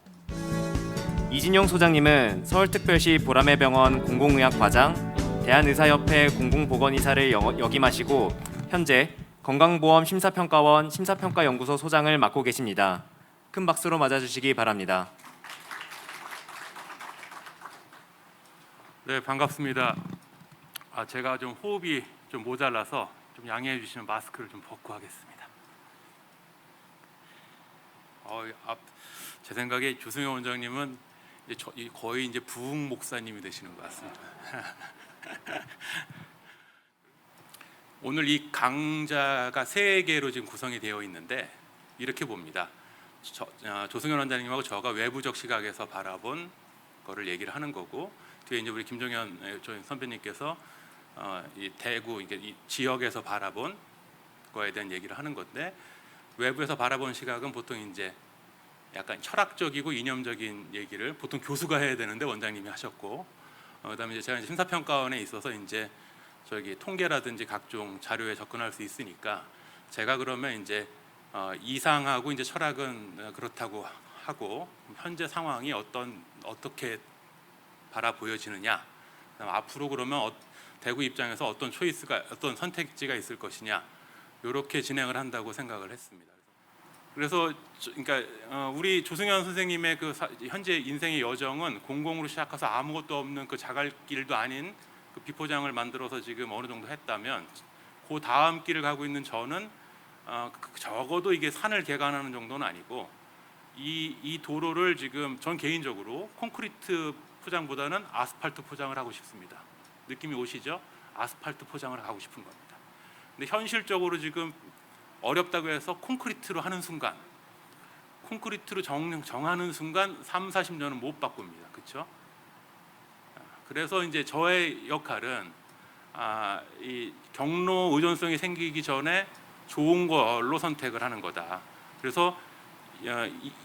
이진용 소장님은 서울특별시 보라매병원 공공의학과장, 대한의사협회 공공보건이사를 역임하시고 현재 건강보험 심사평가원 심사평가연구소 소장을 맡고 계십니다. 큰 박수로 맞아주시기 바랍니다. 네, 반갑습니다. 제가 좀 호흡이 좀 모자라서 좀 양해해 주시면 마스크를 좀 벗고 하겠습니다. 제 생각에 조승현 원장님은 거의 이제 부흥 목사님이 되시는 것 같습니다. 오늘 이 강좌가 세 개로 지금 구성이 되어 있는데 이렇게 봅니다. 조승현 원장님하고 저가 외부적 시각에서 바라본 거를 얘기를 하는 거고 뒤에 이제 우리 김종현 선배님께서 이 대구 이 지역에서 바라본 거에 대한 얘기를 하는 건데 외부에서 바라본 시각은 보통 이제 약간 철학적이고 이념적인 얘기를 보통 교수가 해야 되는데 원장님이 하셨고 그다음에 이제 제가 심사평가원에 있어서 이제 통계라든지 각종 자료에 접근할 수 있으니까 제가 그러면 이제 이상하고 이제 철학은 그렇다고 하고 현재 상황이 어떻게 바라 보여지느냐 앞으로 그러면 대구 입장에서 어떤 선택지가 있을 것이냐 이렇게 진행을 한다고 생각을 했습니다. 그래서 그러니까 우리 조승현 선생님의 그 현재 인생의 여정은 공공으로 시작해서 아무것도 없는 그 자갈길도 아닌 그 비포장을 만들어서 지금 어느 정도 했다면 그 다음 길을 가고 있는 저는 적어도 이게 산을 개간하는 정도는 아니고 이 도로를 지금 전 개인적으로 콘크리트 포장보다는 아스팔트 포장을 하고 싶습니다. 느낌이 오시죠? 아스팔트 포장을 하고 싶은 겁니다. 근데 현실적으로 지금 어렵다고 해서 콘크리트로 하는 순간, 콘크리트로 정하는 순간 3, 40년은 못 바꿉니다. 그렇죠? 그래서 이제 저의 역할은 이 경로 의존성이 생기기 전에 좋은 걸로 선택을 하는 거다. 그래서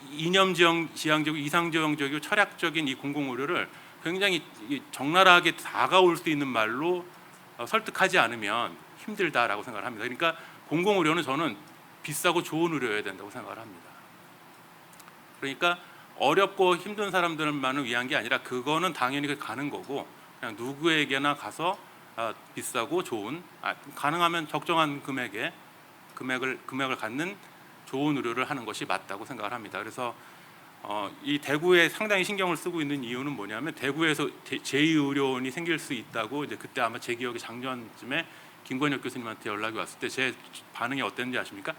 이념지향적이고 이상지향적이고 철학적인 이 공공의료를 굉장히 적나라하게 다가올 수 있는 말로 설득하지 않으면 힘들다라고 생각을 합니다. 그러니까 공공의료는 저는 비싸고 좋은 의료여야 된다고 생각을 합니다. 그러니까 어렵고 힘든 사람들만을 위한 게 아니라 그거는 당연히 가는 거고 그냥 누구에게나 가서 비싸고 좋은 가능하면 적정한 금액을 갖는 좋은 의료를 하는 것이 맞다고 생각을 합니다. 그래서 이 대구에 상당히 신경을 쓰고 있는 이유는 뭐냐면 대구에서 제2의료원이 생길 수 있다고 이제 그때 아마 제 기억에 작년쯤에 김권혁 교수님한테 연락이 왔을 때 제 반응이 어땠는지 아십니까?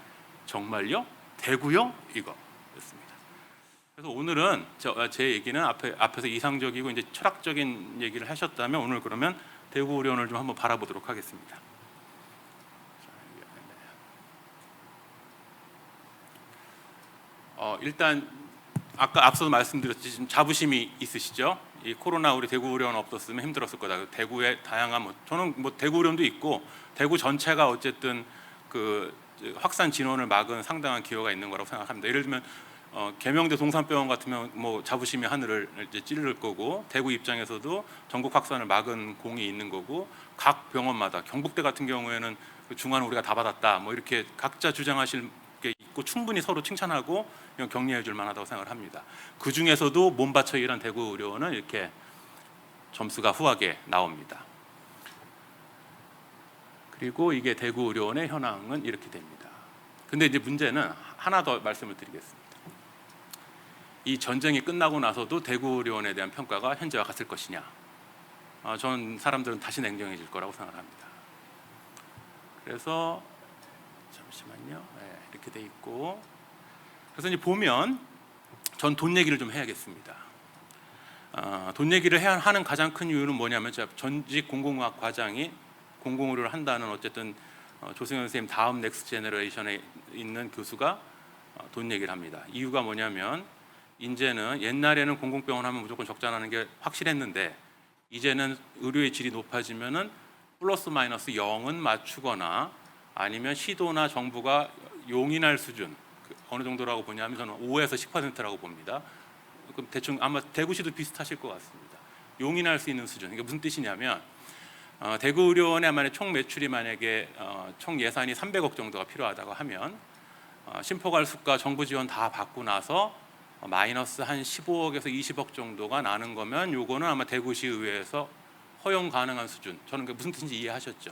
정말요? 대구요? 이거였습니다. 그래서 오늘은 제 얘기는 앞에서 이상적이고 이제 철학적인 얘기를 하셨다면 오늘 그러면 대구 의료원을 좀 한번 바라보도록 하겠습니다. 일단 아까 앞서도 말씀드렸듯이 지금 자부심이 있으시죠? 이 코로나 우리 대구 의료원 없었으면 힘들었을 거다. 대구의 다양한 저는 대구 의료원도 있고 대구 전체가 어쨌든 그 확산 진원을 막은 상당한 기여가 있는 거라고 생각합니다. 예를 들면 계명대 동산병원 같으면 자부심이 하늘을 이제 찌를 거고, 대구 입장에서도 전국 확산을 막은 공이 있는 거고, 각 병원마다 경북대 같은 경우에는 그 중환을 우리가 다 받았다 이렇게 각자 주장하실 게 있고 충분히 서로 칭찬하고 격려해 줄 만하다고 생각을 합니다. 그 중에서도 몸바쳐 일한 대구 의료원은 이렇게 점수가 후하게 나옵니다. 그리고 이게 대구 의료원의 현황은 이렇게 됩니다. 근데 이제 문제는 하나 더 말씀을 드리겠습니다. 이 전쟁이 끝나고 나서도 대구 의료원에 대한 평가가 현재와 같을 것이냐? 전 사람들은 다시 냉정해질 거라고 생각을 합니다. 그래서 잠시만요. 네, 이렇게 돼 있고, 그래서 이제 보면 전 돈 얘기를 좀 해야겠습니다. 돈 얘기를 해야 하는 가장 큰 이유는 뭐냐면, 제가 전직 공공의학 과장이 공공의료를 한다는 어쨌든 조승현 선생님 다음 넥스트 제너레이션에 있는 교수가 돈 얘기를 합니다. 이유가 뭐냐면, 이제는 옛날에는 공공병원 하면 무조건 적자나는 게 확실했는데, 이제는 의료의 질이 높아지면은 플러스 마이너스 0은 맞추거나 아니면 시도나 정부가 용인할 수준, 어느 정도라고 보냐면 저는 5에서 10%라고 봅니다. 그럼 대충 아마 대구시도 비슷하실 것 같습니다. 용인할 수 있는 수준. 이게 무슨 뜻이냐면, 대구 의료원의 만약 총 매출이 만약에 총 예산이 300억 정도가 필요하다고 하면 심포괄수과 정부 지원 다 받고 나서 마이너스 한 15억에서 20억 정도가 나는 거면, 요거는 아마 대구시 의회에서 허용 가능한 수준. 저는 무슨 뜻인지 이해하셨죠?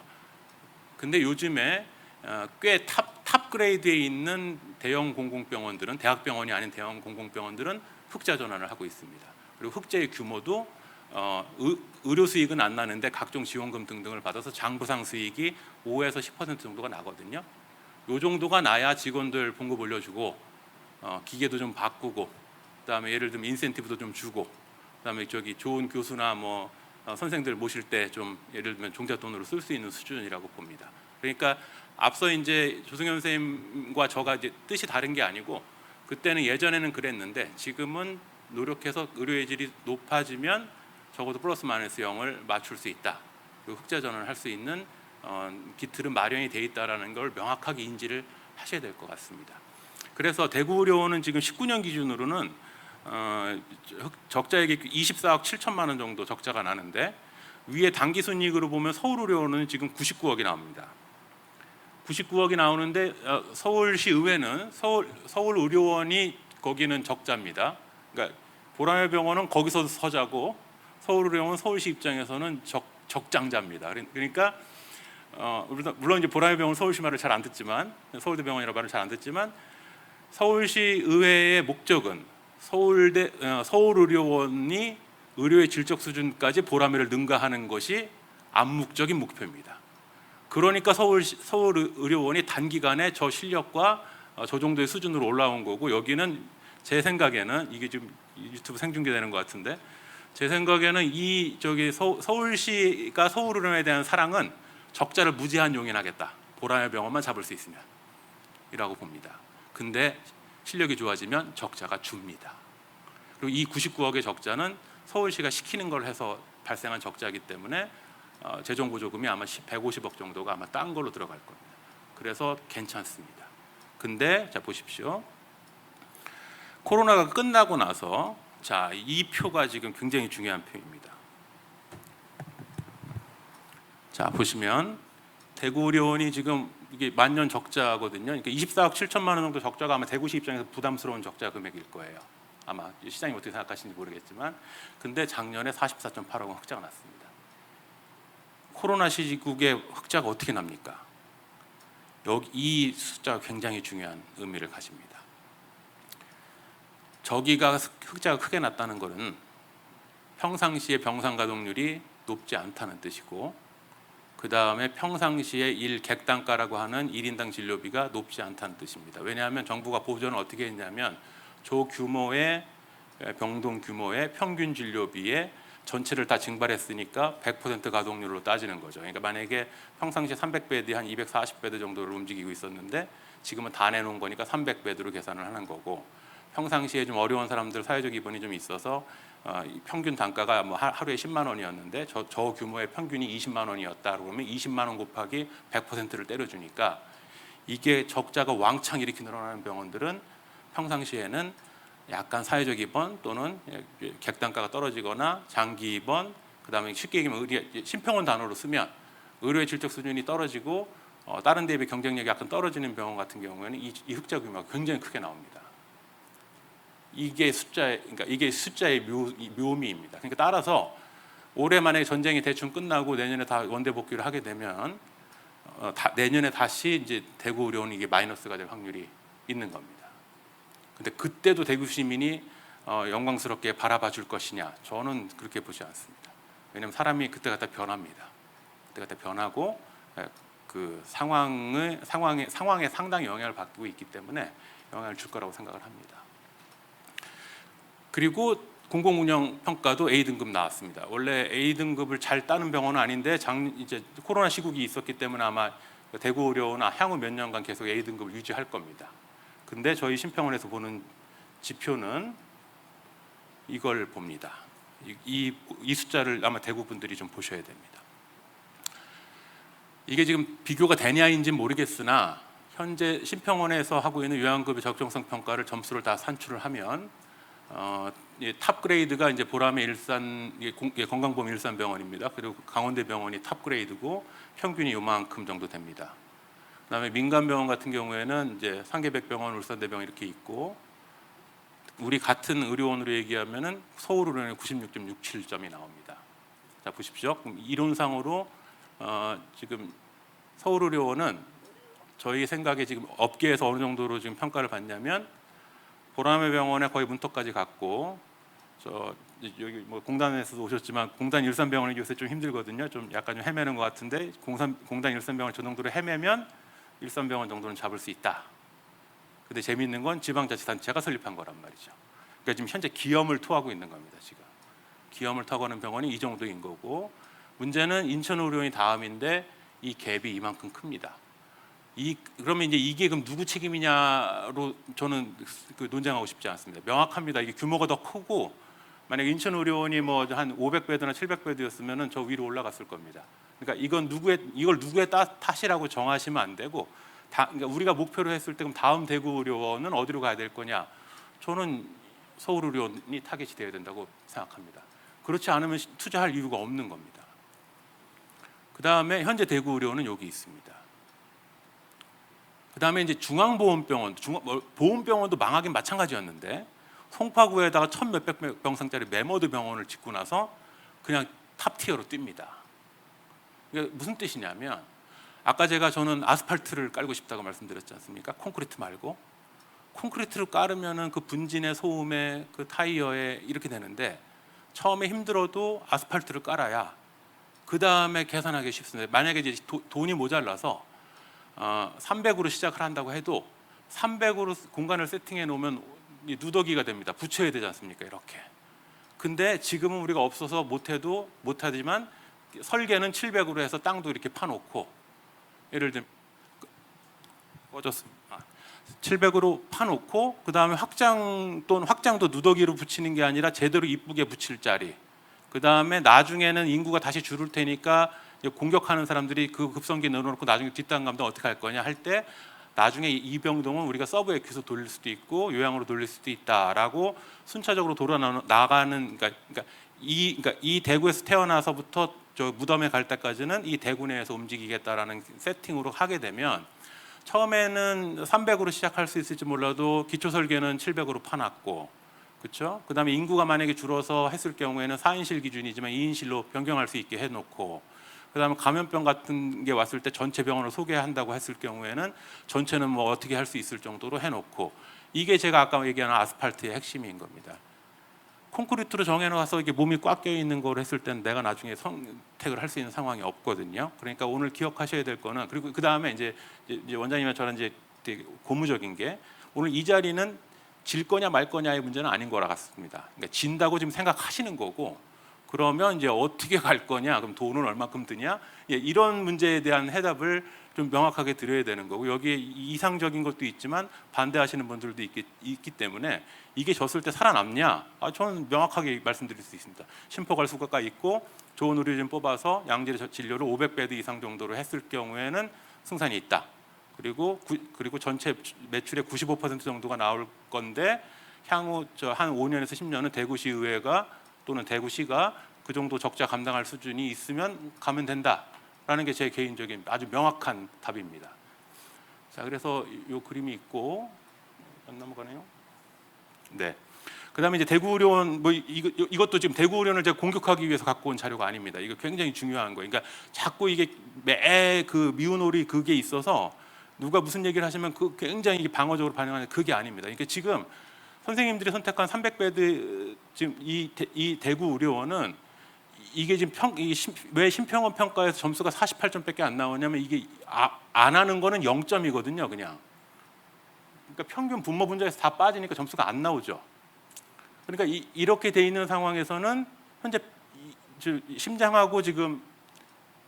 근데 요즘에 꽤 탑 그레이드에 있는 대형 공공병원들은, 대학병원이 아닌 대형 공공병원들은 흑자 전환을 하고 있습니다. 그리고 흑자의 규모도 의료 수익은 안 나는데 각종 지원금 등등을 받아서 장부상 수익이 5에서 10% 정도가 나거든요. 요 정도가 나야 직원들 봉급 올려주고 기계도 좀 바꾸고, 그다음에 예를 들면 인센티브도 좀 주고, 그다음에 좋은 교수나 선생들 모실 때 좀 예를 들면 종잣돈으로 쓸 수 있는 수준이라고 봅니다. 그러니까 앞서 이제 조승현 선생님과 저가 이제 뜻이 다른 게 아니고, 그때는 예전에는 그랬는데 지금은 노력해서 의료의 질이 높아지면 적어도 플러스 마이너스 0을 맞출 수 있다. 그리고 흑자 전환을 할 수 있는 기틀은 마련이 돼 있다라는 걸 명확하게 인지를 하셔야 될 것 같습니다. 그래서 대구 의료원은 지금 19년 기준으로는 적자액이 24억 7천만 원 정도 적자가 나는데, 위에 당기순이익으로 보면 서울의료원은 지금 99억이 나옵니다. 99억이 나오는데 서울시 의회는 서울의료원이 거기는 적자입니다. 그러니까 보라매 병원은 거기서 서자고, 서울의료원은 서울시 입장에서는 적장자입니다. 그러니까 물론 이제 보라매 병원 서울시 말을 잘 안 듣지만, 서울대병원이라고 말을 잘 안 듣지만, 서울시 의회의 목적은 서울의료원이 의료의 질적 수준까지 보라매를 능가하는 것이 암묵적인 목표입니다. 그러니까 서울의료원이 단기간에 저 실력과 저 정도의 수준으로 올라온 거고, 여기는 제 생각에는, 이게 지금 유튜브 생중계되는 것 같은데, 제 생각에는 서울시가 서울의료원에 대한 사랑은 적자를 무제한 용인하겠다, 보라매 병원만 잡을 수 있으면 이라고 봅니다. 근데 실력이 좋아지면 적자가 줍니다. 그리고 이 99억의 적자는 서울시가 시키는 걸 해서 발생한 적자이기 때문에 재정보조금이 아마 150억 정도가 아마 딴 걸로 들어갈 겁니다. 그래서 괜찮습니다. 근데 자 보십시오. 코로나가 끝나고 나서, 자, 이 표가 지금 굉장히 중요한 표입니다. 자, 보시면 대구 의료원이 지금 이게 만년 적자거든요. 그러니까 24억 7천만 원 정도 적자가 아마 대구시 입장에서 부담스러운 적자 금액일 거예요. 아마 시장이 어떻게 생각하시는지 모르겠지만, 근데 작년에 44.8억 원 흑자가 났습니다. 코로나 시국에 흑자가 어떻게 납니까? 이 숫자가 굉장히 중요한 의미를 가집니다. 저기가 흑자가 크게 났다는 것은 평상시에 병상 가동률이 높지 않다는 뜻이고, 그 다음에 평상시에 객단가라고 하는 1인당 진료비가 높지 않다는 뜻입니다. 왜냐하면 정부가 보전을 어떻게 했냐면, 저 규모의 병동 규모의 평균 진료비에 전체를 다 증발했으니까 100% 가동률로 따지는 거죠. 그러니까 만약에 평상시에 300베드 한 240베드 정도를 움직이고 있었는데 지금은 다 내놓은 거니까 300베드로 계산을 하는 거고, 평상시에 좀 어려운 사람들 사회적 입원이 좀 있어서 이 평균 단가가 뭐 하루에 10만 원이었는데 저 규모의 평균이 20만 원이었다 그러면 20만 원 곱하기 100%를 때려주니까 이게 적자가 왕창 이렇게 늘어나는 병원들은 평상시에는 약간 사회적 입원 또는 객단가가 떨어지거나 장기 입원, 그다음에 쉽게 얘기하면 심평원 단어로 쓰면 의료의 질적 수준이 떨어지고 다른 데에 비해 경쟁력이 약간 떨어지는 병원 같은 경우에는 이 흑자 규모가 굉장히 크게 나옵니다. 이게 숫자의 묘미입니다. 그러니까 따라서 올해 만에 전쟁이 대충 끝나고 내년에 다 원대 복귀를 하게 되면 내년에 다시 이제 대구 의료원 이게 마이너스가 될 확률이 있는 겁니다. 근데 그때도 대구 시민이 영광스럽게 바라봐 줄 것이냐? 저는 그렇게 보지 않습니다. 왜냐하면 사람이 그때 갖다 변합니다. 그때 갖다 변하고 그 상황에 상당히 영향을 받고 있기 때문에 영향을 줄 거라고 생각을 합니다. 그리고 공공운영 평가도 A등급 나왔습니다. 원래 A등급을 잘 따는 병원은 아닌데 이제 코로나 시국이 있었기 때문에 아마 대구 의료원은 향후 몇 년간 계속 A등급을 유지할 겁니다. 근데 저희 심평원에서 보는 지표는 이걸 봅니다. 이 숫자를 아마 대구 분들이 좀 보셔야 됩니다. 이게 지금 비교가 되냐인지는 모르겠으나 현재 심평원에서 하고 있는 요양급의 적정성 평가를 점수를 다 산출을 하면 탑 그레이드가 이제 보람의 일산 건강보험 일산병원입니다. 그리고 강원대병원이 탑 그레이드고 평균이 요만큼 정도 됩니다. 그다음에 민간병원 같은 경우에는 이제 상계백병원, 울산대병원 이렇게 있고 우리 같은 의료원으로 얘기하면은 서울의료원이 96.67점이 나옵니다. 자 보십시오. 그럼 이론상으로 지금 서울의료원은 저희 생각에 지금 업계에서 어느 정도로 지금 평가를 받냐면 보람의 병원에 거의 문턱까지 갔고 여기 뭐 공단에서도 오셨지만 공단 일산병원이 요새 좀 힘들거든요. 좀 약간 좀 헤매는 것 같은데 공단 일산병원 저 정도로 헤매면 일산병원 정도는 잡을 수 있다. 근데 재미있는 건 지방자치단체가 설립한 거란 말이죠. 그러니까 지금 현재 기염을 토하고 있는 겁니다. 지금 기염을 토하고 있는 병원이 이 정도인 거고 문제는 인천의료원이 다음인데 이 갭이 이만큼 큽니다. 그러면 이제 이게 그럼 누구 책임이냐로 저는 논쟁하고 싶지 않습니다. 명확합니다. 이게 규모가 더 크고 만약 인천의료원이 뭐 한 500베드나 700베드였으면은 저 위로 올라갔을 겁니다. 그러니까 이걸 누구의 탓이라고 정하시면 안 되고 그러니까 우리가 목표로 했을 때 그럼 다음 대구 의료원은 어디로 가야 될 거냐? 저는 서울 의료원이 타겟이 되어야 된다고 생각합니다. 그렇지 않으면 투자할 이유가 없는 겁니다. 그 다음에 현재 대구 의료원은 여기 있습니다. 그 다음에 이제 중앙보험병원, 보험병원도 망하긴 마찬가지였는데 송파구에다가 1,몇백 병상짜리 메머드 병원을 짓고 나서 그냥 탑티어로 뜁니다. 이게 무슨 뜻이냐면 아까 저는 아스팔트를 깔고 싶다고 말씀드렸지 않습니까? 콘크리트 말고 콘크리트를 깔으면은 그 분진의 소음에 그 타이어에 이렇게 되는데 처음에 힘들어도 아스팔트를 깔아야 그 다음에 계산하기 쉽습니다. 만약에 이제 돈이 모자라서 300으로 시작을 한다고 해도 300으로 공간을 세팅해 놓으면 누더기가 됩니다. 붙여야 되지 않습니까? 이렇게. 근데 지금은 우리가 없어서 못하지만 설계는 700으로 해서 땅도 이렇게 파놓고 예를 들면 꺼졌습니다. 700으로 파놓고 그 다음에 확장도 누더기로 붙이는 게 아니라 제대로 이쁘게 붙일 자리. 그 다음에 나중에는 인구가 다시 줄을 테니까 공격하는 사람들이 그 급성기 넣어놓고 나중에 뒷담 감당 어떻게 할 거냐 할 때 나중에 이 병동은 우리가 서브 액큐에서 돌릴 수도 있고 요양으로 돌릴 수도 있다라고 순차적으로 나가는 그러니까 이 대구에서 태어나서부터 저 무덤에 갈 때까지는 이 대구 내에서 움직이겠다라는 세팅으로 하게 되면 처음에는 300으로 시작할 수 있을지 몰라도 기초 설계는 700으로 파놨고 그렇죠? 그다음에 인구가 만약에 줄어서 했을 경우에는 4인실 기준이지만 2인실로 변경할 수 있게 해놓고 그다음에 감염병 같은 게 왔을 때 전체 병원을 소개한다고 했을 경우에는 전체는 뭐 어떻게 할 수 있을 정도로 해놓고 이게 제가 아까 얘기한 아스팔트의 핵심인 겁니다. 콘크리트로 정해놓아서 이게 몸이 꽉 껴 있는 걸 했을 때는 내가 나중에 선택을 할 수 있는 상황이 없거든요. 그러니까 오늘 기억하셔야 될 거는 그리고 그 다음에 이제 원장님과 저는 이제 되게 고무적인 게 오늘 이 자리는 질 거냐 말 거냐의 문제는 아닌 거라 같습니다. 그러니까 진다고 지금 생각하시는 거고. 그러면 이제 어떻게 갈 거냐? 그럼 돈은 얼마큼 드냐? 이런 문제에 대한 해답을 좀 명확하게 드려야 되는 거고 여기에 이상적인 것도 있지만 반대하시는 분들도 있기 때문에 이게 졌을 때 살아남냐? 저는 명확하게 말씀드릴 수 있습니다. 심포갈 수가 있고 좋은 의료진 뽑아서 양질 진료를 500베드 이상 정도로 했을 경우에는 승산이 있다. 그리고 전체 매출의 95% 정도가 나올 건데 향후 한 5년에서 10년은 대구시 의회가 또는 대구시가 그 정도 적자 감당할 수준이 있으면 가면 된다라는 게 제 개인적인 아주 명확한 답입니다. 자, 그래서 이 그림이 있고 안 넘어가네요. 네. 그다음에 이제 대구의료원 이것도 지금 대구의료원을 제가 공격하기 위해서 갖고 온 자료가 아닙니다. 이거 굉장히 중요한 거예요. 그러니까 자꾸 이게 매 그 미운놀이 그게 있어서 누가 무슨 얘기를 하시면 그 굉장히 방어적으로 반응하는 그게 아닙니다. 그러니까 지금 선생님들이 선택한 300베드 지금 이 대구의료원은 이게 지금 왜 심평원 평가에서 점수가 48점밖에 안 나오냐면 이게 안 하는 거는 0점이거든요, 그냥. 그러니까 평균 분모 분자에서 다 빠지니까 점수가 안 나오죠. 그러니까 이렇게 돼 있는 상황에서는 현재 심장하고 지금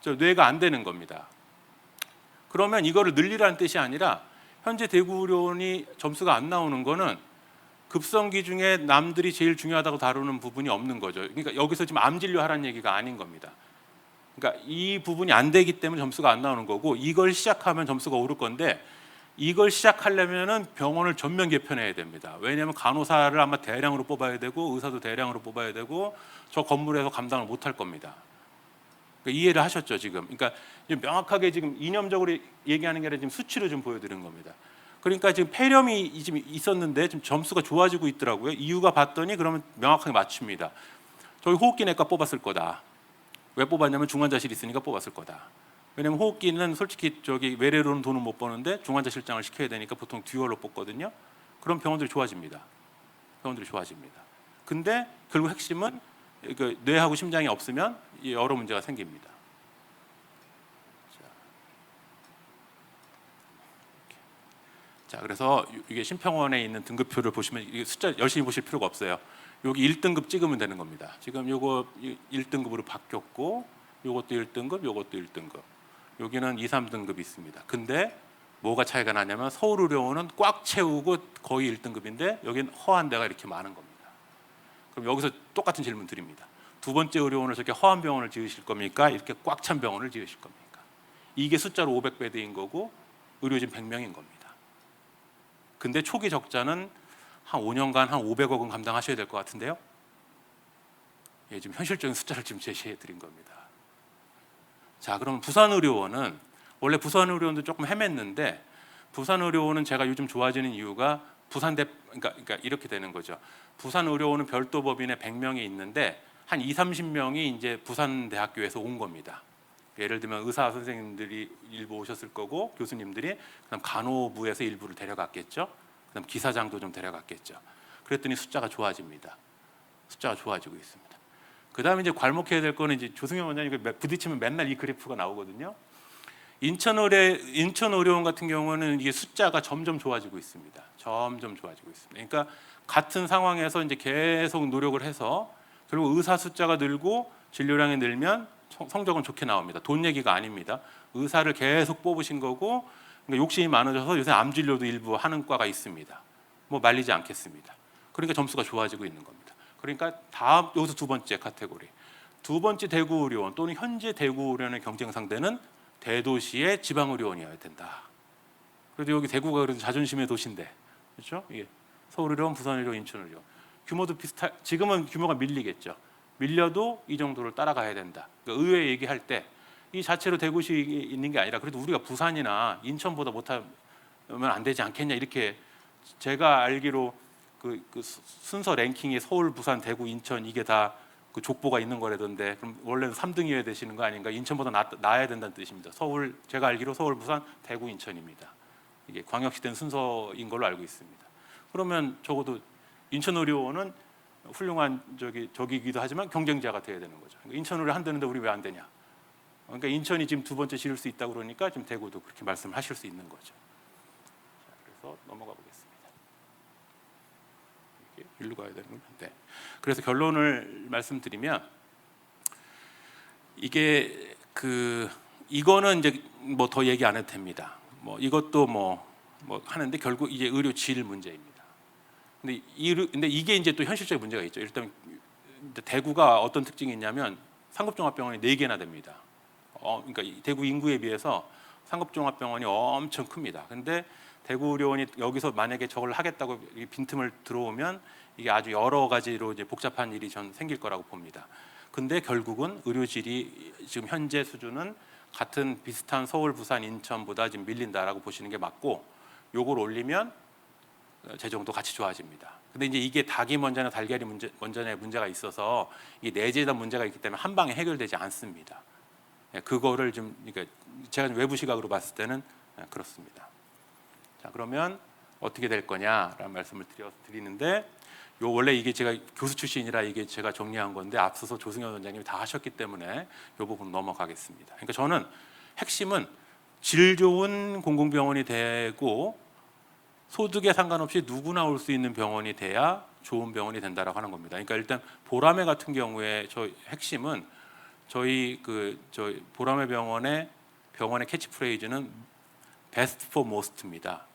뇌가 안 되는 겁니다. 그러면 이거를 늘리라는 뜻이 아니라 현재 대구의료원이 점수가 안 나오는 거는 급성기 중에 남들이 제일 중요하다고 다루는 부분이 없는 거죠. 그러니까 여기서 지금 암 진료하라는 얘기가 아닌 겁니다. 그러니까 이 부분이 안 되기 때문에 점수가 안 나오는 거고 이걸 시작하면 점수가 오를 건데 이걸 시작하려면은 병원을 전면 개편해야 됩니다. 왜냐하면 간호사를 아마 대량으로 뽑아야 되고 의사도 대량으로 뽑아야 되고 저 건물에서 감당을 못할 겁니다. 그러니까 이해를 하셨죠 지금? 그러니까 명확하게 지금 이념적으로 얘기하는 게 아니라 지금 수치로 좀 보여드리는 겁니다. 그러니까 지금 폐렴이 지금 있었는데 지금 점수가 좋아지고 있더라고요. 이유가 봤더니 그러면 명확하게 맞춥니다. 저희 호흡기내과 뽑았을 거다. 왜 뽑았냐면 중환자실 있으니까 뽑았을 거다. 왜냐면 호흡기는 솔직히 외래로는 돈을 못 버는데 중환자 실장을 시켜야 되니까 보통 듀얼로 뽑거든요. 그럼 병원들이 좋아집니다. 병원들이 좋아집니다. 근데 결국 핵심은 뇌하고 심장이 없으면 여러 문제가 생깁니다. 자, 그래서 이게 심평원에 있는 등급표를 보시면 이 숫자 열심히 보실 필요가 없어요. 여기 1등급 찍으면 되는 겁니다. 지금 요거 1등급으로 바뀌었고 요것도 1등급, 요것도 1등급. 여기는 2, 3등급이 있습니다. 근데 뭐가 차이가 나냐면 서울의료원은 꽉 채우고 거의 1등급인데 여기는 허한 데가 이렇게 많은 겁니다. 그럼 여기서 똑같은 질문 드립니다. 두 번째 의료원을 저렇게 허한 병원을 지으실 겁니까? 이렇게 꽉 찬 병원을 지으실 겁니까? 이게 숫자로 500베드인 거고 의료진 100명인 겁니다. 근데 초기 적자는 한 5년간 한 500억은 감당하셔야 될 것 같은데요. 예, 지금 현실적인 숫자를 지금 제시해 드린 겁니다. 자, 그럼 부산의료원은 원래 부산의료원도 조금 헤맸는데 부산의료원은 제가 요즘 좋아지는 이유가 그러니까 이렇게 되는 거죠. 부산의료원은 별도 법인에 100명이 있는데 한 2, 30명이 이제 부산대학교에서 온 겁니다. 예를 들면 의사 선생님들이 일부 오셨을 거고 교수님들이 그다음 간호부에서 일부를 데려갔겠죠. 그다음 기사장도 좀 데려갔겠죠. 그랬더니 숫자가 좋아집니다. 숫자가 좋아지고 있습니다. 그다음에 이제 괄목해야 될 거는 이제 조승현 원장님 부딪히면 맨날 이 그래프가 나오거든요. 인천의료원 같은 경우는 이게 숫자가 점점 좋아지고 있습니다. 점점 좋아지고 있습니다. 그러니까 같은 상황에서 이제 계속 노력을 해서 결국 의사 숫자가 늘고 진료량이 늘면 성적은 좋게 나옵니다. 돈 얘기가 아닙니다. 의사를 계속 뽑으신 거고 그러니까 욕심이 많아져서 요새 암 진료도 일부 하는 과가 있습니다. 뭐 말리지 않겠습니다. 그러니까 점수가 좋아지고 있는 겁니다. 그러니까 다음 여기서 두 번째 카테고리. 두 번째 대구의료원 또는 현재 대구의료원의 경쟁 상대는 대도시의 지방의료원이어야 된다. 그래도 여기 대구가 그래도 자존심의 도시인데, 그렇죠? 이게 서울의료원, 부산의료원, 인천의료원 규모도 지금은 규모가 밀리겠죠. 밀려도 이 정도를 따라가야 된다. 그러니까 의회 얘기할 때 이 자체로 대구시 있는 게 아니라 그래도 우리가 부산이나 인천보다 못하면 안 되지 않겠냐 이렇게 제가 알기로 그 순서 랭킹이 서울, 부산, 대구, 인천 이게 다 그 족보가 있는 거라던데 그럼 원래는 3등이어야 되시는 거 아닌가? 인천보다 나아야 된다는 뜻입니다. 서울 제가 알기로 서울, 부산, 대구, 인천입니다. 이게 광역시된 순서인 걸로 알고 있습니다. 그러면 적어도 인천의료원은 훌륭한 저기기도 하지만 경쟁자가 돼야 되는 거죠. 그러니까 인천으로 한다는데 우리 왜 안 되냐? 그러니까 인천이 지금 두 번째 지을 수 있다고 그러니까 지금 대구도 그렇게 말씀을 하실 수 있는 거죠. 자, 그래서 넘어가 보겠습니다. 이게 일로 가야 되는군요. 네. 그래서 결론을 말씀드리면 이게 그 이거는 이제 뭐 더 얘기 안 해도 됩니다. 뭐 이것도 뭐 하는데 결국 이제 의료 질 문제입니다. 근데 이게 이제 또 현실적인 문제가 있죠. 일단 대구가 어떤 특징이 있냐면 상급종합병원이 4개나 됩니다. 그러니까 대구 인구에 비해서 상급종합병원이 엄청 큽니다. 근데 대구의료원이 여기서 만약에 저걸 하겠다고 빈틈을 들어오면 이게 아주 여러 가지로 이제 복잡한 일이 전 생길 거라고 봅니다. 근데 결국은 의료질이 지금 현재 수준은 같은 비슷한 서울, 부산, 인천보다 지금 밀린다라고 보시는 게 맞고, 요걸 올리면 재정도 같이 좋아집니다. 근데 이제 이게 닭이 먼저나 달걀이 먼저냐의 문제가 있어서 이 내재다 문제가 있기 때문에 한 방에 해결되지 않습니다. 그거를 좀 그러니까 제가 외부 시각으로 봤을 때는 그렇습니다. 자, 그러면 어떻게 될 거냐라는 말씀을 드리는데, 요 원래 이게 제가 교수 출신이라 이게 제가 정리한 건데 앞서서 조승현 원장님이 다 하셨기 때문에 요 부분 넘어가겠습니다. 그러니까 저는 핵심은 질 좋은 공공병원이 되고 소득에 상관없이 누구나 올 수 있는 병원이 돼야 좋은 병원이 된다라고 하는 겁니다. 그러니까 일단 보라매 같은 경우에 저 핵심은 저희 보라매 병원의 캐치프레이즈는 베스트 포 모스트입니다.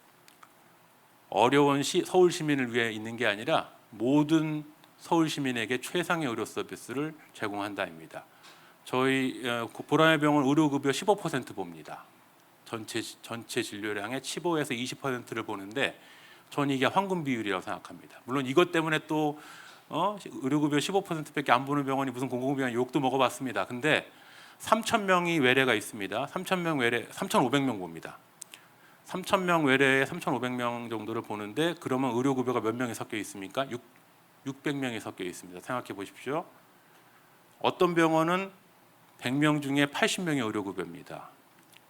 어려운 서울 시민을 위해 있는 게 아니라 모든 서울 시민에게 최상의 의료 서비스를 제공한다입니다. 저희 보라매 병원 의료급여 15% 봅니다. 전체 진료량의 15에서 20%를 보는데 저는 이게 황금 비율이라고 생각합니다. 물론 이것 때문에 또 의료급여 15%밖에 안 보는 병원이 무슨 공공병원 욕도 먹어봤습니다. 근데 3,000명이 외래가 있습니다. 3,000명 외래, 3,500명 봅니다. 3,000명 외래에 3,500명 정도를 보는데 그러면 의료급여가 몇 명이 섞여 있습니까? 600명이 섞여 있습니다. 생각해 보십시오. 어떤 병원은 100명 중에 80명이 의료급여입니다.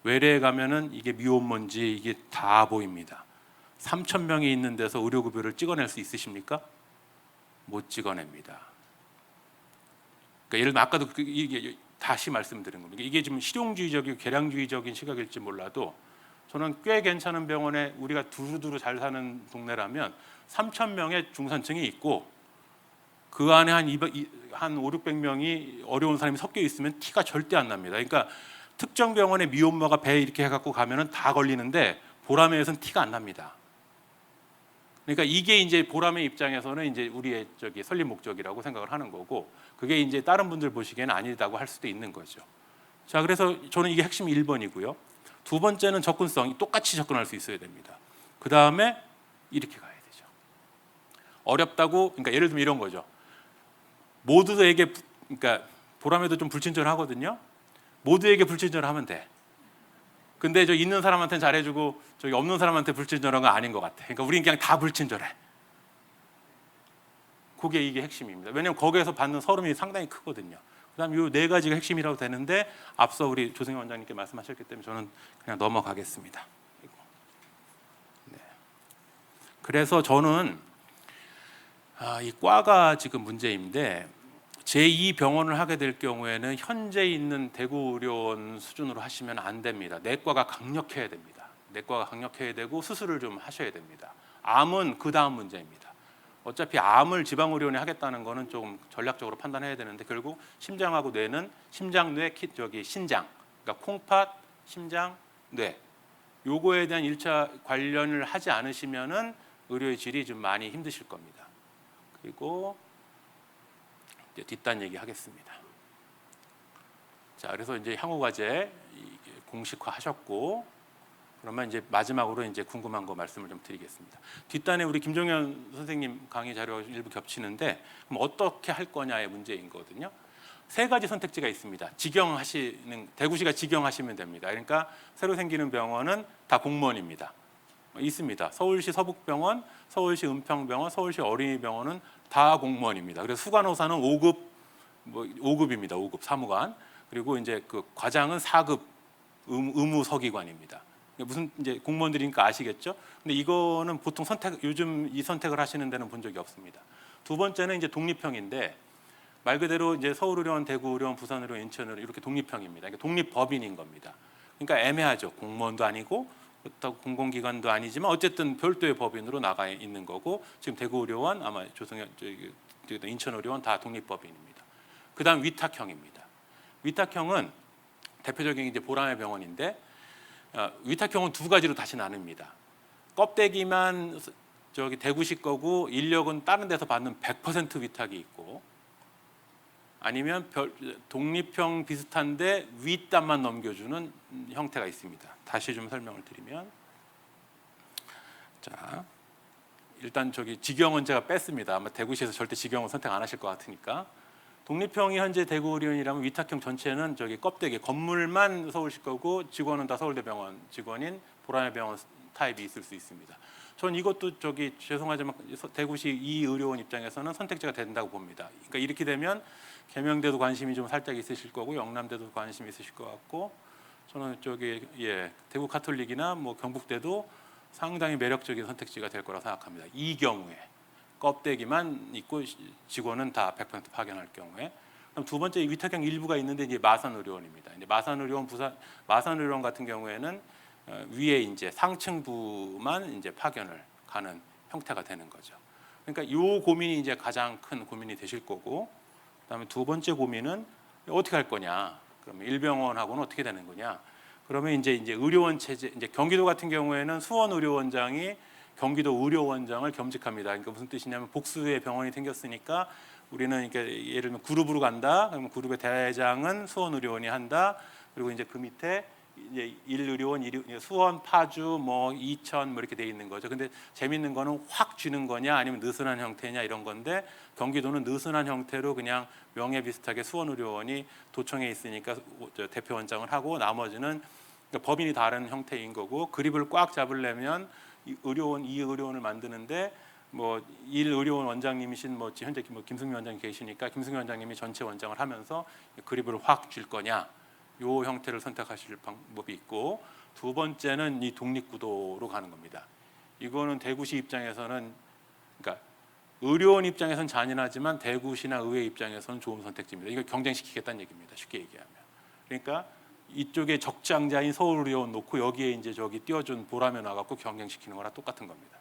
외래에 가면은 이게 미온먼지 이게 다 보입니다. 3,000명이 있는 데서 의료급여를 찍어낼 수 있으십니까? 못 찍어냅니다. 그러니까 예를 들면 아까도 이게 다시 말씀드린 겁니다. 이게 지금 실용주의적이고 계량주의적인 시각일지 몰라도 저는 꽤 괜찮은 병원에 우리가 두루두루 잘 사는 동네라면 3,000명의 중산층이 있고 그 안에 한 5, 600명이 어려운 사람이 섞여 있으면 티가 절대 안 납니다. 그러니까 특정 병원에 미혼모가 배 이렇게 해갖고 가면은 다 걸리는데 보라매에서는 티가 안 납니다. 그러니까 이게 이제 보라매 입장에서는 이제 우리의 설립 목적이라고 생각을 하는 거고, 그게 이제 다른 분들 보시기에는 아니다고 할 수도 있는 거죠. 자, 그래서 저는 이게 핵심 1번이고요. 두 번째는 접근성이 똑같이 접근할 수 있어야 됩니다. 그 다음에 이렇게 가야 되죠. 어렵다고, 그러니까 예를 들면 이런 거죠. 모두에게, 그러니까 보라매도 좀 불친절하거든요. 모두에게 불친절하면 돼. 근데 저 있는 사람한테는 잘해주고 저기 없는 사람한테 불친절한 건 아닌 것 같아. 그러니까 우리는 그냥 다 불친절해. 그게 이게 핵심입니다. 왜냐하면 거기에서 받는 서름이 상당히 크거든요. 그다음 이 4가지가 핵심이라고 되는데 앞서 우리 조승현 원장님께 말씀하셨기 때문에 저는 그냥 넘어가겠습니다. 네. 그래서 저는 이 과가 지금 문제인데 제2병원을 하게 될 경우에는 현재 있는 대구의료원 수준으로 하시면 안 됩니다. 내과가 강력해야 됩니다. 내과가 강력해야 되고 수술을 좀 하셔야 됩니다. 암은 그 다음 문제입니다. 어차피 암을 지방의료원이 하겠다는 거는 좀 전략적으로 판단해야 되는데 결국 심장하고 뇌는 심장, 뇌, 신장, 그러니까 콩팥, 심장, 뇌 요거에 대한 1차 관련을 하지 않으시면은 의료의 질이 좀 많이 힘드실 겁니다. 그리고 뒷단 얘기 하겠습니다. 자, 그래서 이제 향후 과제 공식화 하셨고, 그러면 이제 마지막으로 이제 궁금한 거 말씀을 좀 드리겠습니다. 뒷단에 우리 김종현 선생님 강의 자료가 일부 겹치는데, 그럼 어떻게 할 거냐의 문제인 거거든요. 3가지 선택지가 있습니다. 대구시가 직영하시면 됩니다. 그러니까 새로 생기는 병원은 다 공무원입니다. 있습니다. 서울시 서북병원, 서울시 은평병원, 서울시 어린이병원은 다 공무원입니다. 그래서 수간호사는 5급, 5급입니다. 5급 사무관. 그리고 이제 그 과장은 4급 의무서기관입니다. 무슨 이제 공무원들이니까 아시겠죠? 근데 이거는 보통 요즘 이 선택을 하시는 데는 본 적이 없습니다. 두 번째는 이제 독립형인데 말 그대로 이제 서울의료원, 대구의료원, 부산의료원, 인천의료원 이렇게 독립형입니다. 그러니까 독립법인인 겁니다. 그러니까 애매하죠. 공무원도 아니고 그렇다고 공공기관도 아니지만 어쨌든 별도의 법인으로 나가 있는 거고, 지금 대구의료원, 아마 인천의료원 다 독립법인입니다. 그다음 위탁형입니다. 위탁형은 대표적인 이제 보라매 병원인데 위탁형은 두 가지로 다시 나뉩니다. 껍데기만 저기 대구식 거고 인력은 다른 데서 받는 100% 위탁이 있고, 아니면 독립형 비슷한데 윗단만 넘겨주는 형태가 있습니다. 다시 좀 설명을 드리면, 자 일단 저기 직영은 제가 뺐습니다. 아마 대구시에서 절대 직영은 선택 안 하실 것 같으니까. 독립형이 현재 대구의료원이라면 위탁형 전체는 저기 껍데기 건물만 서울시 거고 직원은 다 서울대병원 직원인 보라매병원 타입이 있을 수 있습니다. 전 이것도 저기 죄송하지만 대구시 이 의료원 입장에서는 선택지가 된다고 봅니다. 그러니까 이렇게 되면 계명대도 관심이 좀 살짝 있으실 거고 영남대도 관심이 있으실 것 같고, 저는 저기 대구 카톨릭이나 뭐 경북대도 상당히 매력적인 선택지가 될 거라 생각합니다. 이 경우에 껍데기만 있고 직원은 다 100% 파견할 경우에. 그럼 두 번째 위탁형 일부가 있는데 이제 마산의료원입니다. 이제 마산의료원 마산의료원 같은 경우에는 위에 이제 상층부만 이제 파견을 가는 형태가 되는 거죠. 그러니까 이 고민이 이제 가장 큰 고민이 되실 거고, 그다음에 두 번째 고민은 어떻게 할 거냐. 그러면 일병원하고는 어떻게 되는 거냐. 그러면 이제 의료원 체제, 이제 경기도 같은 경우에는 수원의료원장이 경기도 의료원장을 겸직합니다. 그러니까 무슨 뜻이냐면 복수의 병원이 생겼으니까 우리는 이렇게 예를 들면 그룹으로 간다. 그러면 그룹의 대장은 수원의료원이 한다. 그리고 이제 그 밑에 이제 1의료원, 수원, 파주, 뭐 이천 뭐 이렇게 돼 있는 거죠. 근데 재밌는 거는 확 쥐는 거냐 아니면 느슨한 형태냐 이런 건데, 경기도는 느슨한 형태로 그냥 명예 비슷하게 수원의료원이 도청에 있으니까 대표원장을 하고 나머지는 그러니까 법인이 다른 형태인 거고, 그립을 꽉 잡으려면 이 의료원을 만드는데 뭐 1의료원 원장님이신 뭐 현재 김승미 원장이 계시니까 김승미 원장님이 전체 원장을 하면서 그립을 확 줄 거냐, 요 형태를 선택하실 방법이 있고, 두 번째는 이 독립구도로 가는 겁니다. 이거는 대구시 입장에서는, 그러니까 의료원 입장에서는 잔인하지만 대구시나 의회 입장에서는 좋은 선택지입니다. 이거 경쟁시키겠다는 얘기입니다. 쉽게 얘기하면. 그러니까 이쪽에 적장자인 서울의료원 놓고 여기에 이제 저기 띄워준 보라매 나갖고 경쟁시키는 거랑 똑같은 겁니다.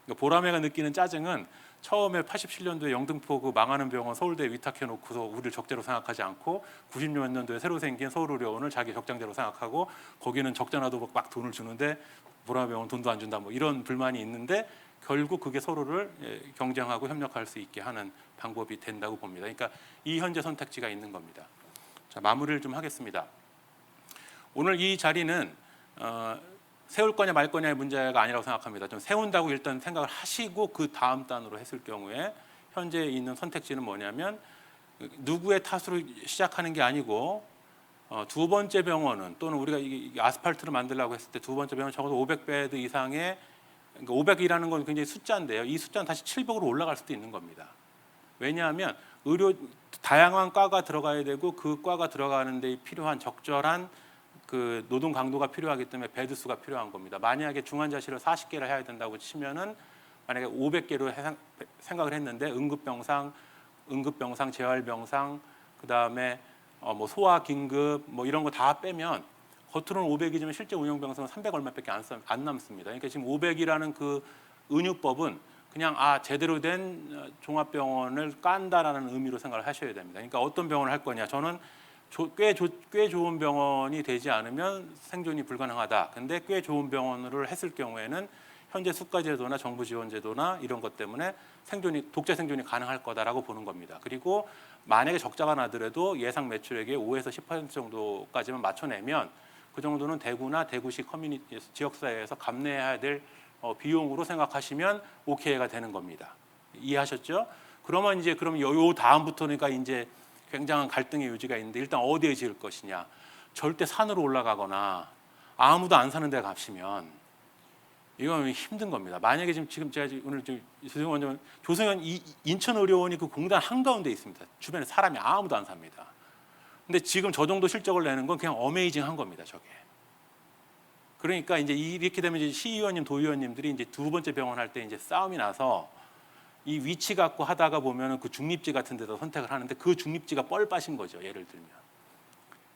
그러니까 보라매가 느끼는 짜증은 처음에 87년도에 영등포 그 망하는 병원 서울대에 위탁해 놓고서 우리를 적재로 생각하지 않고 90년도에 새로 생긴 서울의료원을 자기 적장자로 생각하고 거기는 적자나도 막 돈을 주는데 보라매병원 돈도 안 준다 뭐 이런 불만이 있는데, 결국 그게 서로를 경쟁하고 협력할 수 있게 하는 방법이 된다고 봅니다. 그러니까 이 현재 선택지가 있는 겁니다. 자, 마무리를 좀 하겠습니다. 오늘 이 자리는 세울 거냐 말 거냐의 문제가 아니라고 생각합니다. 좀 세운다고 일단 생각을 하시고 그 다음 단으로 했을 경우에 현재 있는 선택지는 뭐냐면, 누구의 탓으로 시작하는 게 아니고 두 번째 병원은, 또는 우리가 이 아스팔트를 만들려고 했을 때 두 번째 병원 적어도 500베드 이상의, 그러니까 500이라는 건 굉장히 숫자인데요. 이 숫자는 다시 700으로 올라갈 수도 있는 겁니다. 왜냐하면 다양한 과가 들어가야 되고 그 과가 들어가는 데 필요한 적절한 그 노동 강도가 필요하기 때문에 베드 수가 필요한 겁니다. 만약에 중환자실을 40개를 해야 된다고 치면은 만약에 500개로 생각을 했는데 응급병상, 재활병상, 그다음에 뭐 소아 긴급 뭐 이런 거 다 빼면 겉으로는 500이지만 실제 운영병상은 300 얼마밖에 안 남습니다. 그러니까 지금 500이라는 그 은유법은 그냥 제대로 된 종합병원을 깐다라는 의미로 생각을 하셔야 됩니다. 그러니까 어떤 병원을 할 거냐. 저는 꽤 좋은 병원이 되지 않으면 생존이 불가능하다. 근데 꽤 좋은 병원을 했을 경우에는 현재 수가제도나 정부 지원제도나 이런 것 때문에 독자 생존이 가능할 거다라고 보는 겁니다. 그리고 만약에 적자가 나더라도 예상 매출액의 5에서 10% 정도까지만 맞춰내면 그 정도는 대구나 대구시 커뮤니티 지역사회에서 감내해야 될 비용으로 생각하시면 오케이가 되는 겁니다. 이해하셨죠? 그러면 요 다음부터니까 이제 굉장한 갈등의 요지가 있는데, 일단 어디에 지을 것이냐. 절대 산으로 올라가거나 아무도 안 사는 데 가시면 이건 힘든 겁니다. 만약에 지금 제가 오늘 조승현 인천의료원이 그 공단 한가운데 있습니다. 주변에 사람이 아무도 안 삽니다. 근데 지금 저 정도 실적을 내는 건 그냥 어메이징한 겁니다. 저게. 그러니까 이제 이렇게 되면 이제 시의원님, 도의원님들이 이제 두 번째 병원 할 때 이제 싸움이 나서 이 위치 갖고 하다가 보면은 그 중립지 같은 데다 선택을 하는데 그 중립지가 뻘빠신 거죠. 예를 들면.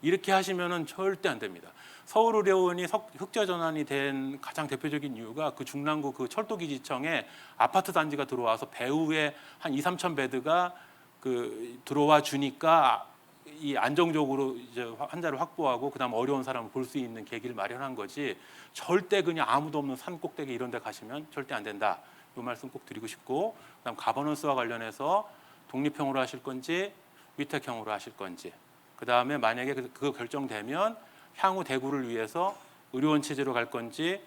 이렇게 하시면은 절대 안 됩니다. 서울의료원이 흑자 전환이 된 가장 대표적인 이유가 그 중랑구 그 철도기지청에 아파트 단지가 들어와서 배후에 한 2, 3천 베드가 그 들어와 주니까 이 안정적으로 이제 환자를 확보하고 그다음 어려운 사람을 볼 수 있는 계기를 마련한 거지 절대 그냥 아무도 없는 산 꼭대기 이런 데 가시면 절대 안 된다. 이 말씀 꼭 드리고 싶고 그다음 가버넌스와 관련해서 독립형으로 하실 건지 위탁형으로 하실 건지 그다음에 만약에 그거 결정되면 향후 대구를 위해서 의료원 체제로 갈 건지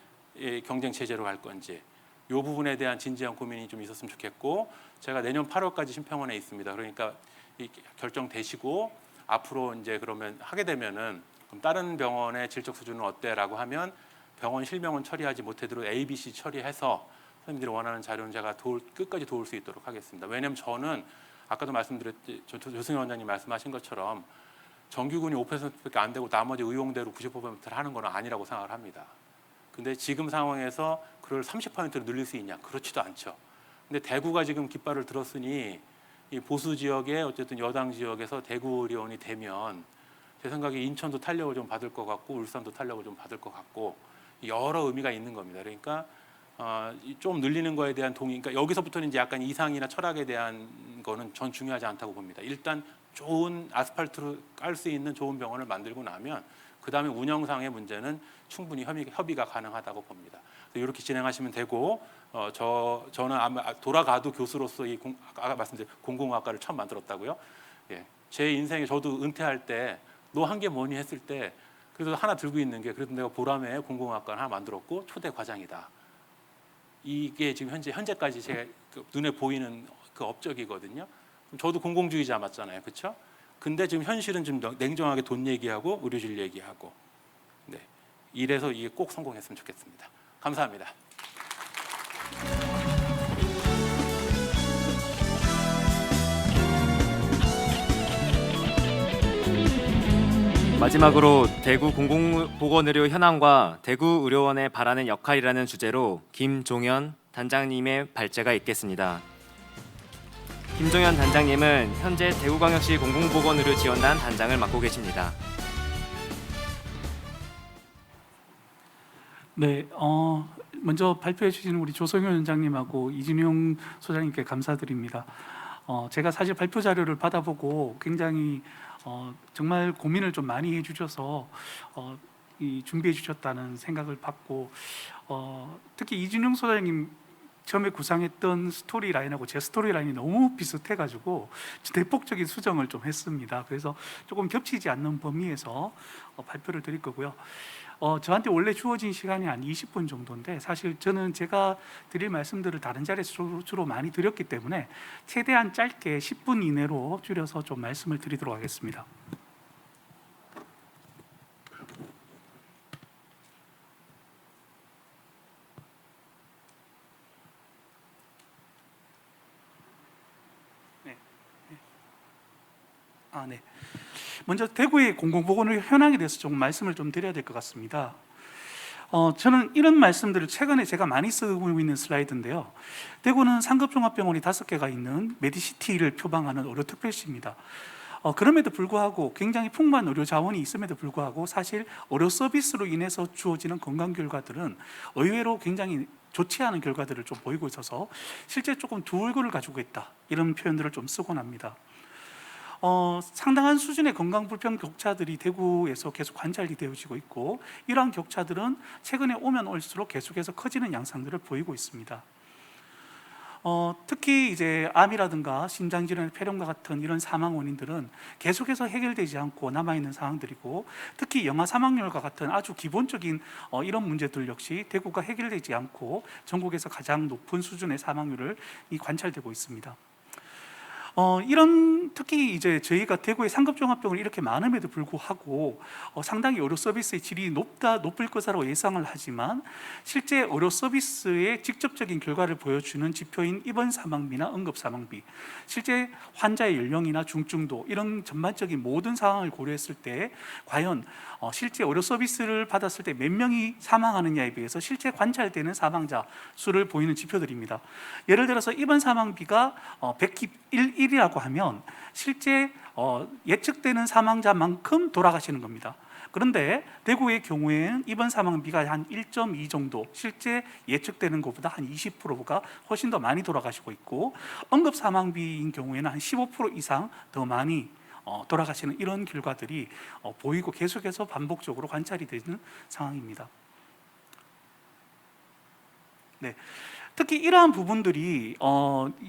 경쟁 체제로 갈 건지 이 부분에 대한 진지한 고민이 좀 있었으면 좋겠고 제가 내년 8월까지 심평원에 있습니다. 그러니까 결정되시고 앞으로 이제 그러면 하게 되면은 그럼 다른 병원의 질적 수준은 어때라고 하면 병원 실명은 처리하지 못해도 A, B, C 처리해서 선생님들이 원하는 자료는 제가 끝까지 도울 수 있도록 하겠습니다. 왜냐하면 저는 아까도 말씀드렸지 조승현 원장님 말씀하신 것처럼 정규군이 5%밖에 안 되고 나머지 의용대로 90%를 하는 건 아니라고 생각을 합니다. 근데 지금 상황에서 그걸 30%로 늘릴 수 있냐? 그렇지도 않죠. 근데 대구가 지금 깃발을 들었으니 이 보수 지역에 어쨌든 여당 지역에서 대구 의료원이 되면 제 생각에 인천도 탄력을 좀 받을 것 같고 울산도 탄력을 좀 받을 것 같고 여러 의미가 있는 겁니다. 그러니까 좀 늘리는 거에 대한 동의. 그러니까 여기서부터는 이제 약간 이상이나 철학에 대한 거는 전 중요하지 않다고 봅니다. 일단 좋은 아스팔트로 깔 수 있는 좋은 병원을 만들고 나면 그 다음에 운영상의 문제는 충분히 협의가 가능하다고 봅니다. 이렇게 진행하시면 되고 저는 아마 돌아가도 교수로서 아까 말씀드린 공공학과를 처음 만들었다고요. 예, 제 인생에 저도 은퇴할 때 너 한 게 뭐니 했을 때 그래도 하나 들고 있는 게 그래도 내가 보람에 공공학과를 하나 만들었고 초대 과장이다. 이게 지금 현재까지 제 눈에 보이는 그 업적이거든요. 저도 공공주의자 맞잖아요, 그렇죠? 근데 지금 현실은 좀 냉정하게 돈 얘기하고 의료질 얘기하고, 네, 이래서 이게 꼭 성공했으면 좋겠습니다. 감사합니다. 마지막으로 대구 공공보건의료 현황과 대구 의료원에 바라는 역할이라는 주제로 김종현 단장님의 발제가 있겠습니다. 김종현 단장님은 현재 대구광역시 공공보건의료지원단 단장을 맡고 계십니다. 네, 먼저 발표해 주신 우리 조성현 원장님하고 이진용 소장님께 감사드립니다. 제가 사실 발표 자료를 받아보고 굉장히 정말 고민을 좀 많이 해주셔서 준비해 주셨다는 생각을 받고 특히 이진용 소장님 처음에 구상했던 스토리라인하고 제 스토리라인이 너무 비슷해가지고 대폭적인 수정을 좀 했습니다. 그래서 조금 겹치지 않는 범위에서 발표를 드릴 거고요. 저한테 원래 주어진 시간이 한 20분 정도인데 사실 저는 제가 드릴 말씀들을 다른 자리에서 주로 많이 드렸기 때문에 최대한 짧게 10분 이내로 줄여서 좀 말씀을 드리도록 하겠습니다. 네. 먼저 대구의 공공보건의료 현황에 대해서 조금 말씀을 좀 드려야 될 것 같습니다. 저는 이런 말씀들을 최근에 제가 많이 쓰고 있는 슬라이드인데요. 대구는 상급 종합병원이 5개가 있는 메디시티를 표방하는 의료특별시입니다. 그럼에도 불구하고 굉장히 풍부한 의료 자원이 있음에도 불구하고 사실 의료 서비스로 인해서 주어지는 건강 결과들은 의외로 굉장히 좋지 않은 결과들을 좀 보이고 있어서 실제 조금 두 얼굴을 가지고 있다, 이런 표현들을 좀 쓰곤 합니다. 상당한 수준의 건강 불평 격차들이 대구에서 계속 관찰이 되어지고 있고 이러한 격차들은 최근에 오면 올수록 계속해서 커지는 양상들을 보이고 있습니다. 특히 이제 암이라든가 심장질환, 폐렴과 같은 이런 사망 원인들은 계속해서 해결되지 않고 남아있는 상황들이고 특히 영아 사망률과 같은 아주 기본적인 이런 문제들 역시 대구가 해결되지 않고 전국에서 가장 높은 수준의 사망률을 관찰되고 있습니다. 이런 특히 이제 저희가 대구의 상급종합병원이 이렇게 많음에도 불구하고 상당히 의료 서비스의 질이 높을 것으로 예상을 하지만 실제 의료 서비스의 직접적인 결과를 보여주는 지표인 입원 사망비나 응급 사망비, 실제 환자의 연령이나 중증도 이런 전반적인 모든 상황을 고려했을 때 과연 실제 의료 서비스를 받았을 때 몇 명이 사망하느냐에 비해서 실제 관찰되는 사망자 수를 보이는 지표들입니다. 예를 들어서 입원 사망비가 101이라고 하면 실제 예측되는 사망자만큼 돌아가시는 겁니다. 그런데 대구의 경우에는 입원 사망비가 한 1.2 정도, 실제 예측되는 것보다 한 20%가 훨씬 더 많이 돌아가시고 있고 응급 사망비인 경우에는 한 15% 이상 더 많이 돌아가시는 이런 결과들이 보이고 계속해서 반복적으로 관찰이 되는 상황입니다. 네. 특히 이러한 부분들이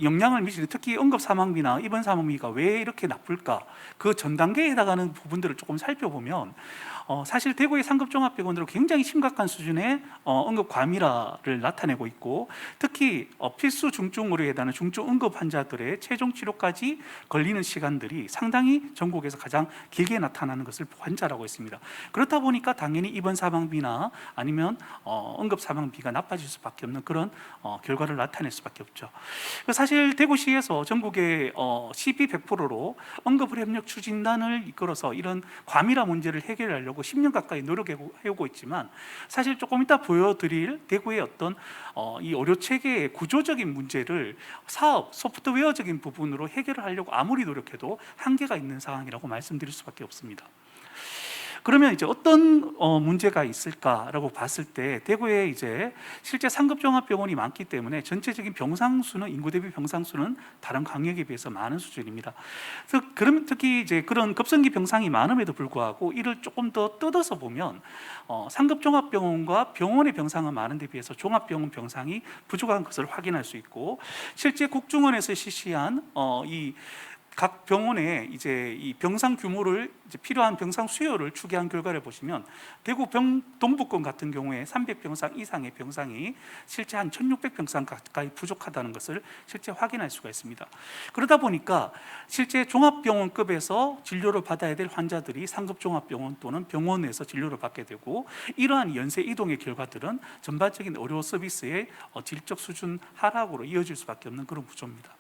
영향을 미치는, 특히 응급 사망비나 입원 사망비가 왜 이렇게 나쁠까, 그 전 단계에 해당하는 부분들을 조금 살펴보면 사실 대구의 상급종합병원으로 굉장히 심각한 수준의 응급 과밀화를 나타내고 있고, 특히 필수 중증 의료에 해당하는 중증 응급 환자들의 최종 치료까지 걸리는 시간들이 상당히 전국에서 가장 길게 나타나는 것을 관찰하고 있습니다. 그렇다 보니까 당연히 입원 사망비나 아니면 응급 사망비가 나빠질 수밖에 없는 그런 결과를 나타낼 수밖에 없죠. 사실 대구시에서 전국의 CP 100%로 응급의료 협력 추진단을 이끌어서 이런 과밀화 문제를 해결하려고 10년 가까이 노력해오고 있지만, 사실 조금 이따 보여드릴 대구의 어떤 이 의료 체계의 구조적인 문제를 사업, 소프트웨어적인 부분으로 해결을 하려고 아무리 노력해도 한계가 있는 상황이라고 말씀드릴 수밖에 없습니다. 그러면 이제 어떤 문제가 있을까라고 봤을 때, 대구에 이제 실제 상급종합병원이 많기 때문에 전체적인 병상 수는, 인구 대비 병상 수는 다른 광역에 비해서 많은 수준입니다. 그러면 특히 이제 그런 급성기 병상이 많음에도 불구하고 이를 조금 더 뜯어서 보면 상급종합병원과 병원의 병상은 많은 데 비해서 종합병원 병상이 부족한 것을 확인할 수 있고, 실제 국중원에서 실시한 이 각 병원의 이제 이 병상 규모를, 이제 필요한 병상 수요를 추계한 결과를 보시면, 대구 동부권 같은 경우에 300병상 이상의 병상이 실제 한 1600병상 가까이 부족하다는 것을 실제 확인할 수가 있습니다. 그러다 보니까 실제 종합병원급에서 진료를 받아야 될 환자들이 상급 종합병원 또는 병원에서 진료를 받게 되고, 이러한 연쇄 이동의 결과들은 전반적인 의료 서비스의 질적 수준 하락으로 이어질 수밖에 없는 그런 구조입니다.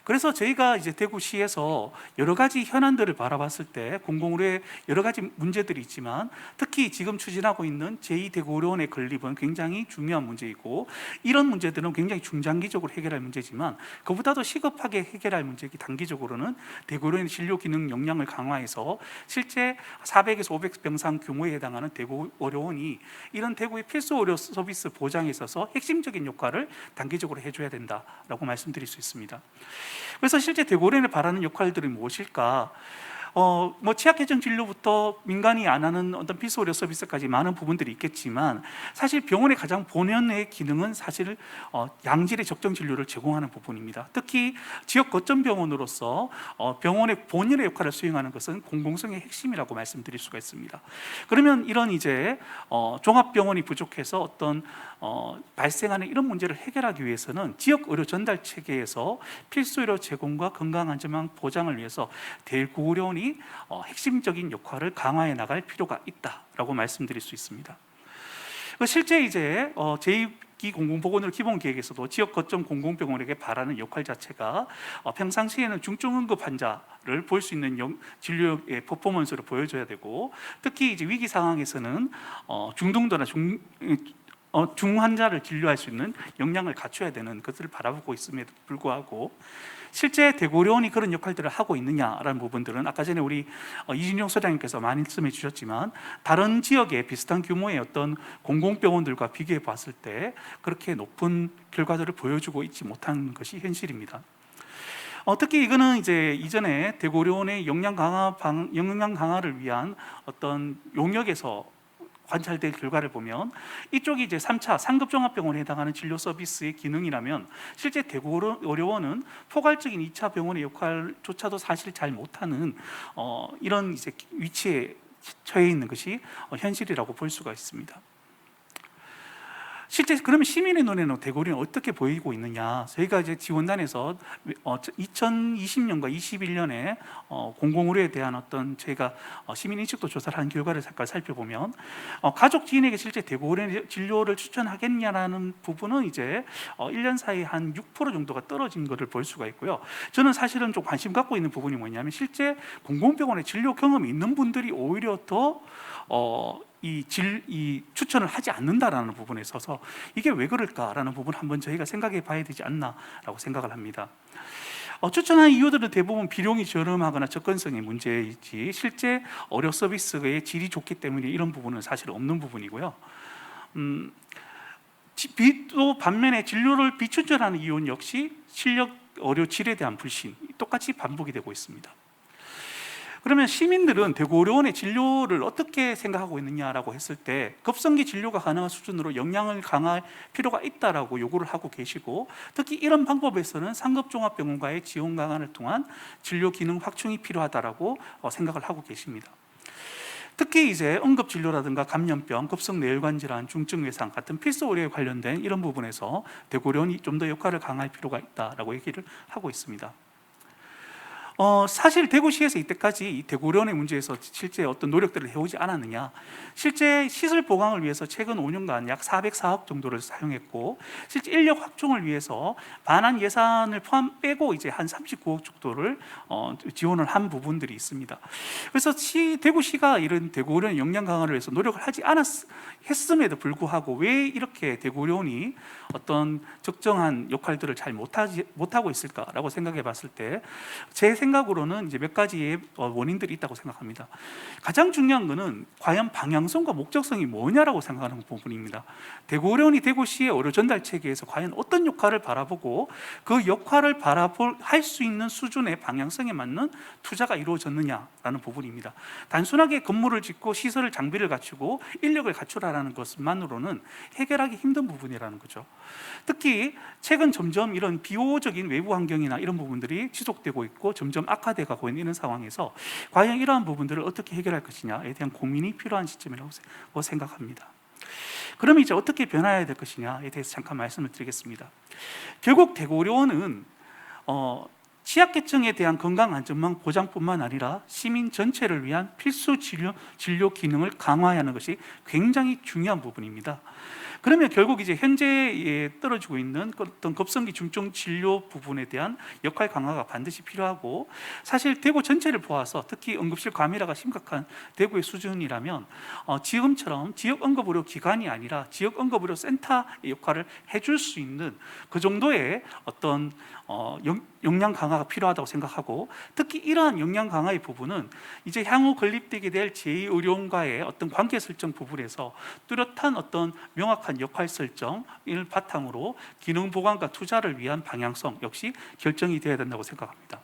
그래서 저희가 이제 대구시에서 여러 가지 현안들을 바라봤을 때 공공의료에 여러 가지 문제들이 있지만, 특히 지금 추진하고 있는 제2대구의료원의 건립은 굉장히 중요한 문제이고, 이런 문제들은 굉장히 중장기적으로 해결할 문제지만, 그보다도 시급하게 해결할 문제이기 단기적으로는 대구의료원의 진료 기능 역량을 강화해서 실제 400에서 500병상 규모에 해당하는 대구의료원이 이런 대구의 필수 의료 서비스 보장에 있어서 핵심적인 역할을 단기적으로 해줘야 된다라고 말씀드릴 수 있습니다. 그래서 실제 대구의료원이 바라는 역할들이 무엇일까? 뭐 취약해정 진료부터 민간이 안 하는 어떤 필수 의료 서비스까지 많은 부분들이 있겠지만, 사실 병원의 가장 본연의 기능은 사실 양질의 적정 진료를 제공하는 부분입니다. 특히 지역 거점 병원으로서 병원의 본연의 역할을 수행하는 것은 공공성의 핵심이라고 말씀드릴 수가 있습니다. 그러면 이런 이제 종합병원이 부족해서 어떤 발생하는 이런 문제를 해결하기 위해서는 지역 의료 전달 체계에서 필수 의료 제공과 건강 안전망 보장을 위해서 대구의료원이 핵심적인 역할을 강화해 나갈 필요가 있다라고 말씀드릴 수 있습니다. 실제 이제 제2기 공공보건의료 기본계획에서도 지역 거점 공공병원에게 바라는 역할 자체가 평상시에는 중증응급 환자를 볼 수 있는 진료의 퍼포먼스를 보여줘야 되고, 특히 이제 위기 상황에서는 중등도나 중환자를 진료할 수 있는 역량을 갖춰야 되는 것을 바라보고 있음에도 불구하고, 실제 대구의료원이 그런 역할들을 하고 있느냐라는 부분들은 아까 전에 우리 이진용 소장님께서 말씀해 주셨지만, 다른 지역의 비슷한 규모의 어떤 공공병원들과 비교해 봤을 때 그렇게 높은 결과들을 보여주고 있지 못한 것이 현실입니다. 특히 이거는 이제 이전에 대구의료원의 역량 강화를 위한 어떤 용역에서 관찰될 결과를 보면, 이쪽이 이제 3차 상급종합병원에 해당하는 진료 서비스의 기능이라면, 실제 대구의료원은 포괄적인 2차 병원의 역할조차도 사실 잘 못하는 이런 이제 위치에 처해 있는 것이 현실이라고 볼 수가 있습니다. 실제 그러면 시민의 눈에는 대구의료는 어떻게 보이고 있느냐? 저희가 이제 지원단에서 2020년과 21년에 공공의료에 대한 어떤 저희가 시민 인식도 조사를 한 결과를 잠깐 살펴보면, 가족 지인에게 실제 대구의료 진료를 추천하겠냐라는 부분은 이제 1년 사이에 한 6% 정도가 떨어진 것을 볼 수가 있고요. 저는 사실은 좀 관심 갖고 있는 부분이 뭐냐면, 실제 공공병원에 진료 경험이 있는 분들이 오히려 더 이 추천을 하지 않는다라는 부분에 있어서 이게 왜 그럴까라는 부분을 한번 저희가 생각해 봐야 되지 않나라고 생각을 합니다. 추천한 이유들은 대부분 비용이 저렴하거나 접근성의 문제이지, 실제 의료 서비스의 질이 좋기 때문에 이런 부분은 사실 없는 부분이고요. 또 반면에 진료를 비추천하는 이유 역시 실력 의료 질에 대한 불신, 똑같이 반복이 되고 있습니다. 그러면 시민들은 대구의료원의 진료를 어떻게 생각하고 있느냐라고 했을 때 급성기 진료가 가능한 수준으로 역량을 강화할 필요가 있다라고 요구를 하고 계시고, 특히 이런 방법에서는 상급종합병원과의 지원 강화를 통한 진료 기능 확충이 필요하다라고 생각을 하고 계십니다. 특히 이제 응급진료라든가 감염병, 급성내혈관 질환, 중증 외상 같은 필수 의료에 관련된 이런 부분에서 대구의료원이 좀 더 역할을 강화할 필요가 있다라고 얘기를 하고 있습니다. 사실 대구시에서 이때까지 이 대구의료원의 문제에서 실제 어떤 노력들을 해오지 않았느냐, 실제 시설 보강을 위해서 최근 5년간 약 404억 정도를 사용했고, 실제 인력 확충을 위해서 반환 예산을 빼고 이제 한 39억 정도를 지원을 한 부분들이 있습니다. 그래서 대구시가 이런 대구의료원 역량 강화를 위해서 노력을 했음에도 불구하고 왜 이렇게 대구의료원이 어떤 적정한 역할들을 잘 못하고 있을까라고 생각해 봤을 때, 제 생각으로는 이제 몇 가지의 원인들이 있다고 생각합니다. 가장 중요한 것은 과연 방향성과 목적성이 뭐냐라고 생각하는 부분입니다. 대구의료원이 대구시의 의료 전달 체계에서 과연 어떤 역할을 바라보고 그 역할을 할 수 있는 수준의 방향성에 맞는 투자가 이루어졌느냐라는 부분입니다. 단순하게 건물을 짓고 시설을 장비를 갖추고 인력을 갖추라는 것만으로는 해결하기 힘든 부분이라는 거죠. 특히 최근 점점 이런 비호적인 외부 환경이나 이런 부분들이 지속되고 있고 점점 악화돼 가고 있는 이런 상황에서 과연 이러한 부분들을 어떻게 해결할 것이냐에 대한 고민이 필요한 시점이라고 생각합니다. 그럼 이제 어떻게 변화해야 될 것이냐에 대해서 잠깐 말씀을 드리겠습니다. 결국 대구의료원은 취약계층에 대한 건강안전망 보장뿐만 아니라 시민 전체를 위한 필수 진료 기능을 강화하는 것이 굉장히 중요한 부분입니다. 그러면 결국 이제 현재 떨어지고 있는 어떤 급성기 중증 진료 부분에 대한 역할 강화가 반드시 필요하고, 사실 대구 전체를 보아서 특히 응급실 과밀화가 심각한 대구의 수준이라면 지금처럼 지역 응급의료 기관이 아니라 지역 응급의료 센터의 역할을 해줄 수 있는 그 정도의 어떤 역량 강화가 필요하다고 생각하고, 특히 이러한 역량 강화의 부분은 이제 향후 건립되게 될 제2의료원과의 어떤 관계 설정 부분에서 뚜렷한 어떤 명확한 역할 설정을 바탕으로 기능 보강과 투자를 위한 방향성 역시 결정이 되어야 된다고 생각합니다.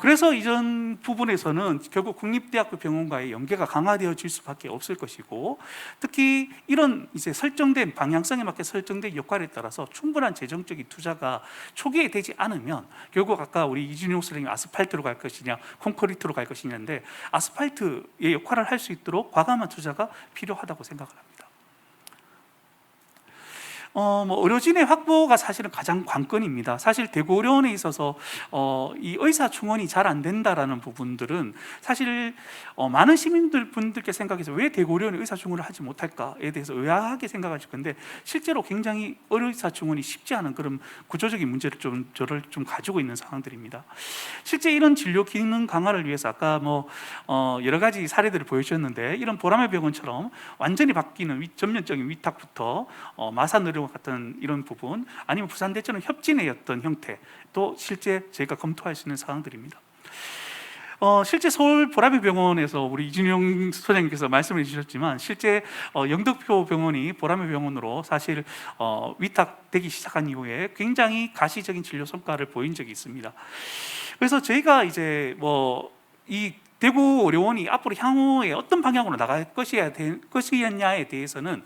그래서 이전 부분에서는 결국 국립대학교 병원과의 연계가 강화되어질 수밖에 없을 것이고, 특히 이런 이제 설정된 방향성에 맞게 설정된 역할에 따라서 충분한 재정적인 투자가 초기에 되지 않으면 결국 아까 우리 이준용 선생님 아스팔트로 갈 것이냐 콘크리트로 갈 것이냐인데, 아스팔트의 역할을 할 수 있도록 과감한 투자가 필요하다고 생각을 합니다. 의료진의 확보가 사실은 가장 관건입니다. 사실 대구의료원에 있어서 이 의사 충원이 잘 안 된다라는 부분들은 사실 많은 시민분들께 생각해서 왜 대구의료원이 의사 충원을 하지 못할까에 대해서 의아하게 생각하실 건데, 실제로 굉장히 의사 충원이 쉽지 않은 그런 구조적인 문제를 저를 좀 가지고 있는 상황들입니다. 실제 이런 진료 기능 강화를 위해서 아까 여러 가지 사례들을 보여주셨는데, 이런 보라매 병원처럼 완전히 바뀌는 전면적인 위탁부터 마산 의료 같은 이런 부분, 아니면 부산대처럼 협진의 어떤 형태도 실제 저희가 검토할 수 있는 사항들입니다. 실제 서울 보라매 병원에서 우리 이준용 소장님께서 말씀해 주셨지만, 실제 영덕표 병원이 보라매 병원으로 사실 위탁되기 시작한 이후에 굉장히 가시적인 진료 성과를 보인 적이 있습니다. 그래서 저희가 이제 이 대구 의료원이 앞으로 향후에 어떤 방향으로 나갈 것이냐에 대해서는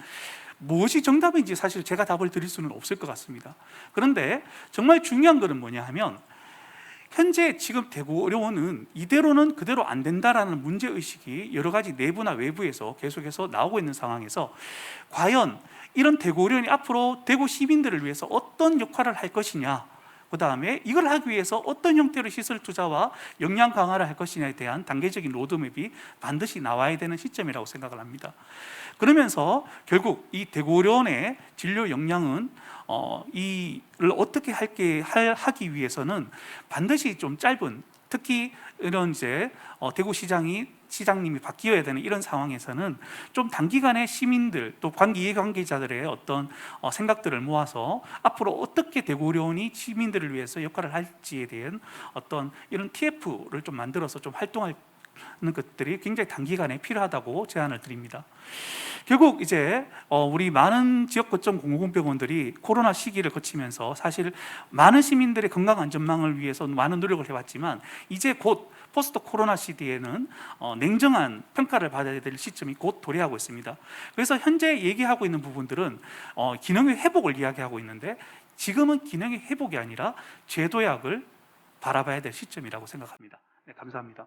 무엇이 정답인지 사실 제가 답을 드릴 수는 없을 것 같습니다. 그런데 정말 중요한 것은 뭐냐 하면, 현재 지금 대구의료원은 이대로는 그대로 안 된다라는 문제의식이 여러 가지 내부나 외부에서 계속해서 나오고 있는 상황에서, 과연 이런 대구의료원이 앞으로 대구 시민들을 위해서 어떤 역할을 할 것이냐, 그 다음에 이걸 하기 위해서 어떤 형태로 시설 투자와 역량 강화를 할 것이냐에 대한 단계적인 로드맵이 반드시 나와야 되는 시점이라고 생각을 합니다. 그러면서 결국 이 대구의료원의 진료 역량은 이를 어떻게 하기 위해서는 반드시 좀 짧은, 특히 이런 이제 대구시장님이 바뀌어야 되는 이런 상황에서는 좀 단기간에 시민들 또 이해관계자들의 어떤 생각들을 모아서 앞으로 어떻게 대구의료원이 시민들을 위해서 역할을 할지에 대한 어떤 이런 TF를 좀 만들어서 좀 활동할 것들이 굉장히 단기간에 필요하다고 제안을 드립니다. 결국 이제 우리 많은 지역 거점 공공병원들이 코로나 시기를 거치면서 사실 많은 시민들의 건강 안전망을 위해서 많은 노력을 해왔지만 이제 곧 포스트 코로나 시대에는 냉정한 평가를 받아야 될 시점이 곧 도래하고 있습니다. 그래서 현재 얘기하고 있는 부분들은 기능의 회복을 이야기하고 있는데 지금은 기능의 회복이 아니라 재도약을 바라봐야 될 시점이라고 생각합니다. 네, 감사합니다.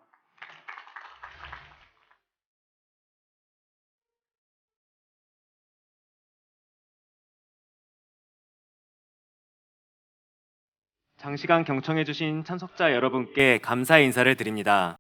장시간 경청해주신 참석자 여러분께 감사의 인사를 드립니다.